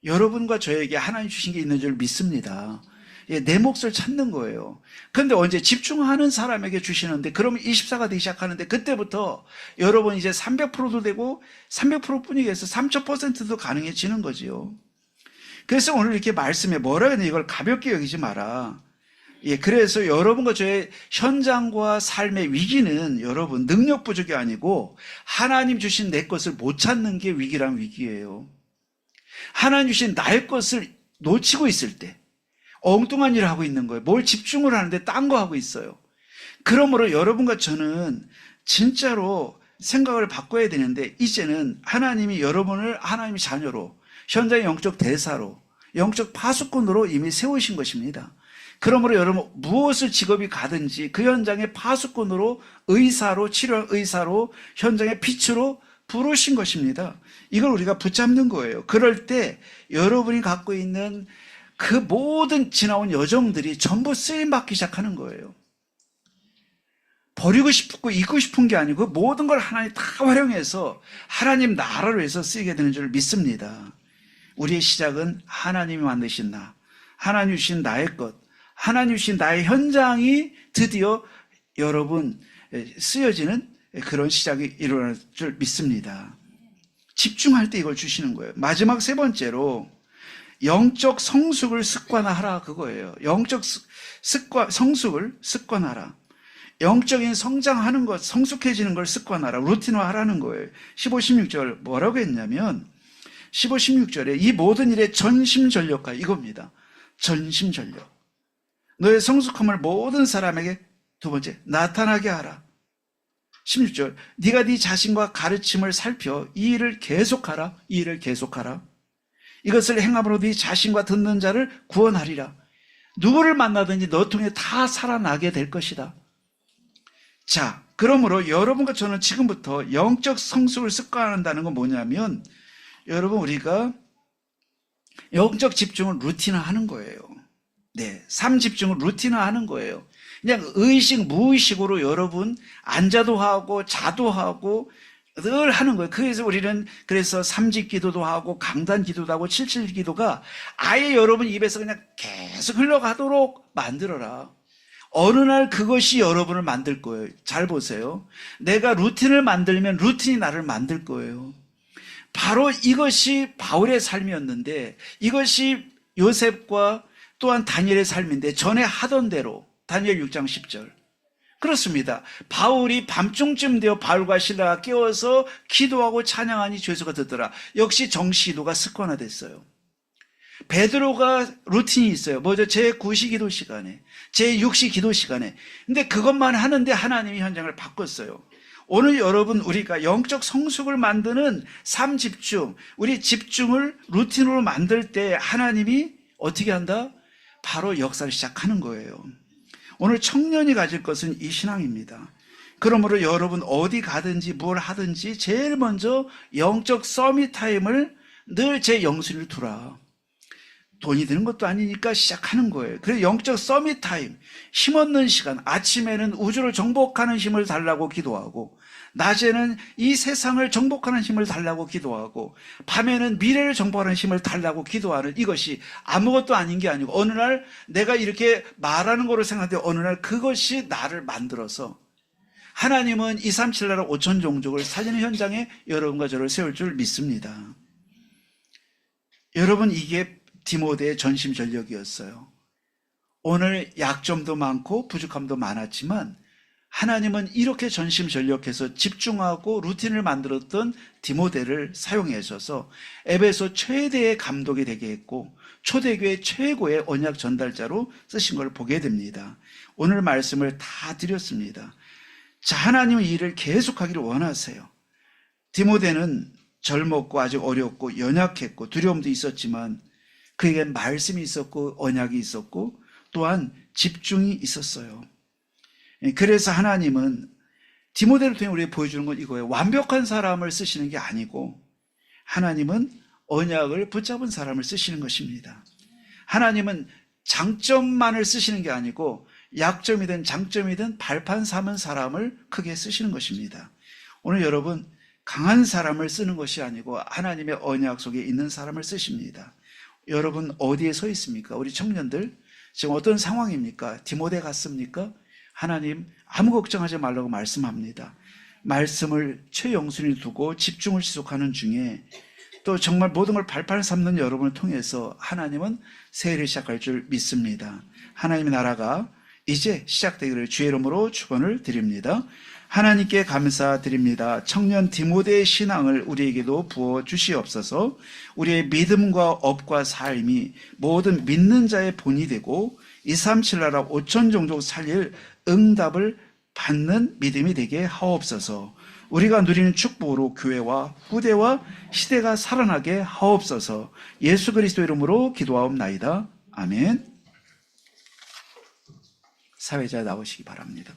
여러분과 저에게 하나님 주신 게 있는 줄 믿습니다. 내 몫을 찾는 거예요. 그런데 언제 집중하는 사람에게 주시는데 그러면 24가 되기 시작하는데 그때부터 여러분 이제 300%도 되고 300%뿐이 아니라 3000%도 가능해지는 거지요. 그래서 오늘 이렇게 말씀에 뭐라 그러냐 이걸 가볍게 여기지 마라. 그래서 여러분과 저의 현장과 삶의 위기는 여러분 능력 부족이 아니고 하나님 주신 내 것을 못 찾는 게 위기란 위기예요. 하나님 주신 나의 것을 놓치고 있을 때 엉뚱한 일을 하고 있는 거예요. 뭘 집중을 하는데 딴 거 하고 있어요. 그러므로 여러분과 저는 진짜로 생각을 바꿔야 되는데 이제는 하나님이 여러분을 하나님의 자녀로 현장의 영적 대사로 영적 파수꾼으로 이미 세우신 것입니다. 그러므로 여러분 무엇을 직업이 가든지 그 현장의 파수꾼으로 의사로 치료 의사로 현장의 빛으로 부르신 것입니다. 이걸 우리가 붙잡는 거예요. 그럴 때 여러분이 갖고 있는 그 모든 지나온 여정들이 전부 쓰임받기 시작하는 거예요. 버리고 싶고 잊고 싶은 게 아니고 모든 걸 하나님 다 활용해서 하나님 나라를 위해서 쓰이게 되는 줄 믿습니다. 우리의 시작은 하나님이 만드신 나, 하나님 주신 나의 것, 하나님 주신 나의 현장이 드디어 여러분 쓰여지는 그런 시작이 일어날 줄 믿습니다. 집중할 때 이걸 주시는 거예요. 마지막 세 번째로 영적 성숙을 습관화하라 그거예요. 영적 성숙을 습관화하라. 영적인 성장하는 것, 성숙해지는 걸 습관화하라. 루틴화하라는 거예요. 15, 16절 뭐라고 했냐면 15, 16절에 이 모든 일에 전심전력하 이겁니다. 전심전력. 너의 성숙함을 모든 사람에게 두 번째 나타나게 하라. 16절 네가 네 자신과 가르침을 살펴 이 일을 계속하라. 이 일을 계속하라. 이것을 행함으로 네 자신과 듣는 자를 구원하리라. 누구를 만나든지 너 통해 다 살아나게 될 것이다. 자, 그러므로 여러분과 저는 지금부터 영적 성숙을 습관한다는 건 뭐냐면 여러분, 우리가 영적 집중을 루틴화하는 거예요. 네, 삶 집중을 루틴화하는 거예요. 그냥 의식, 무의식으로 여러분 앉아도 하고 자도 하고 늘 하는 거예요. 그래서 우리는 삼집 기도도 하고 강단 기도도 하고 칠칠 기도가 아예 여러분 입에서 그냥 계속 흘러가도록 만들어라. 어느 날 그것이 여러분을 만들 거예요. 잘 보세요. 내가 루틴을 만들면 루틴이 나를 만들 거예요. 바로 이것이 바울의 삶이었는데, 이것이 요셉과 또한 다니엘의 삶인데, 전에 하던 대로 다니엘 6장 10절. 그렇습니다. 바울이 밤중쯤 되어 바울과 실라가 깨워서 기도하고 찬양하니 죄수가 듣더라. 역시 정시기도가 습관화됐어요. 베드로가 루틴이 있어요. 뭐죠? 제9시 기도 시간에, 제6시 기도 시간에. 근데 그것만 하는데 하나님이 현장을 바꿨어요. 오늘 여러분, 우리가 영적 성숙을 만드는 삶 집중, 우리 집중을 루틴으로 만들 때 하나님이 어떻게 한다? 바로 역사를 시작하는 거예요. 오늘 청년이 가질 것은 이 신앙입니다. 그러므로 여러분 어디 가든지 뭘 하든지 제일 먼저 영적 서밋 타임을 늘 제 영순위를 두라. 돈이 드는 것도 아니니까 시작하는 거예요. 그래서 영적 서밋 타임, 힘없는 시간, 아침에는 우주를 정복하는 힘을 달라고 기도하고, 낮에는 이 세상을 정복하는 힘을 달라고 기도하고, 밤에는 미래를 정복하는 힘을 달라고 기도하는, 이것이 아무것도 아닌 게 아니고, 어느 날 내가 이렇게 말하는 거로 생각하는데 어느 날 그것이 나를 만들어서 하나님은 237 나라 5천 종족을 살리는 현장에 여러분과 저를 세울 줄 믿습니다. 여러분, 이게 디모데의 전심전력이었어요. 오늘 약점도 많고 부족함도 많았지만 하나님은 이렇게 전심전력해서 집중하고 루틴을 만들었던 디모데를 사용해 주셔서 에베소 최대의 감독이 되게 했고 초대교회 최고의 언약 전달자로 쓰신 걸 보게 됩니다. 오늘 말씀을 다 드렸습니다. 자, 하나님은 이 일을 계속하기를 원하세요. 디모데는 젊었고 아직 어렸고 연약했고 두려움도 있었지만 그에게 말씀이 있었고 언약이 있었고 또한 집중이 있었어요. 그래서 하나님은 디모데를 통해 우리에게 보여주는 건 이거예요. 완벽한 사람을 쓰시는 게 아니고 하나님은 언약을 붙잡은 사람을 쓰시는 것입니다. 하나님은 장점만을 쓰시는 게 아니고 약점이든 장점이든 발판 삼은 사람을 크게 쓰시는 것입니다. 오늘 여러분, 강한 사람을 쓰는 것이 아니고 하나님의 언약 속에 있는 사람을 쓰십니다. 여러분 어디에 서 있습니까? 우리 청년들 지금 어떤 상황입니까? 디모데 같습니까? 하나님 아무 걱정하지 말라고 말씀합니다. 말씀을 최영순위 두고 집중을 지속하는 중에 또 정말 모든 걸 발판 삼는 여러분을 통해서 하나님은 새해를 시작할 줄 믿습니다. 하나님의 나라가 이제 시작되기를 주의 이름으로 축원을 드립니다. 하나님께 감사드립니다. 청년 디모데의 신앙을 우리에게도 부어 주시옵소서. 우리의 믿음과 업과 삶이 모든 믿는 자의 본이 되고 237 나라 5천 종족 살릴 응답을 받는 믿음이 되게 하옵소서. 우리가 누리는 축복으로 교회와 후대와 시대가 살아나게 하옵소서. 예수 그리스도 이름으로 기도하옵나이다. 아멘. 사회자 나오시기 바랍니다.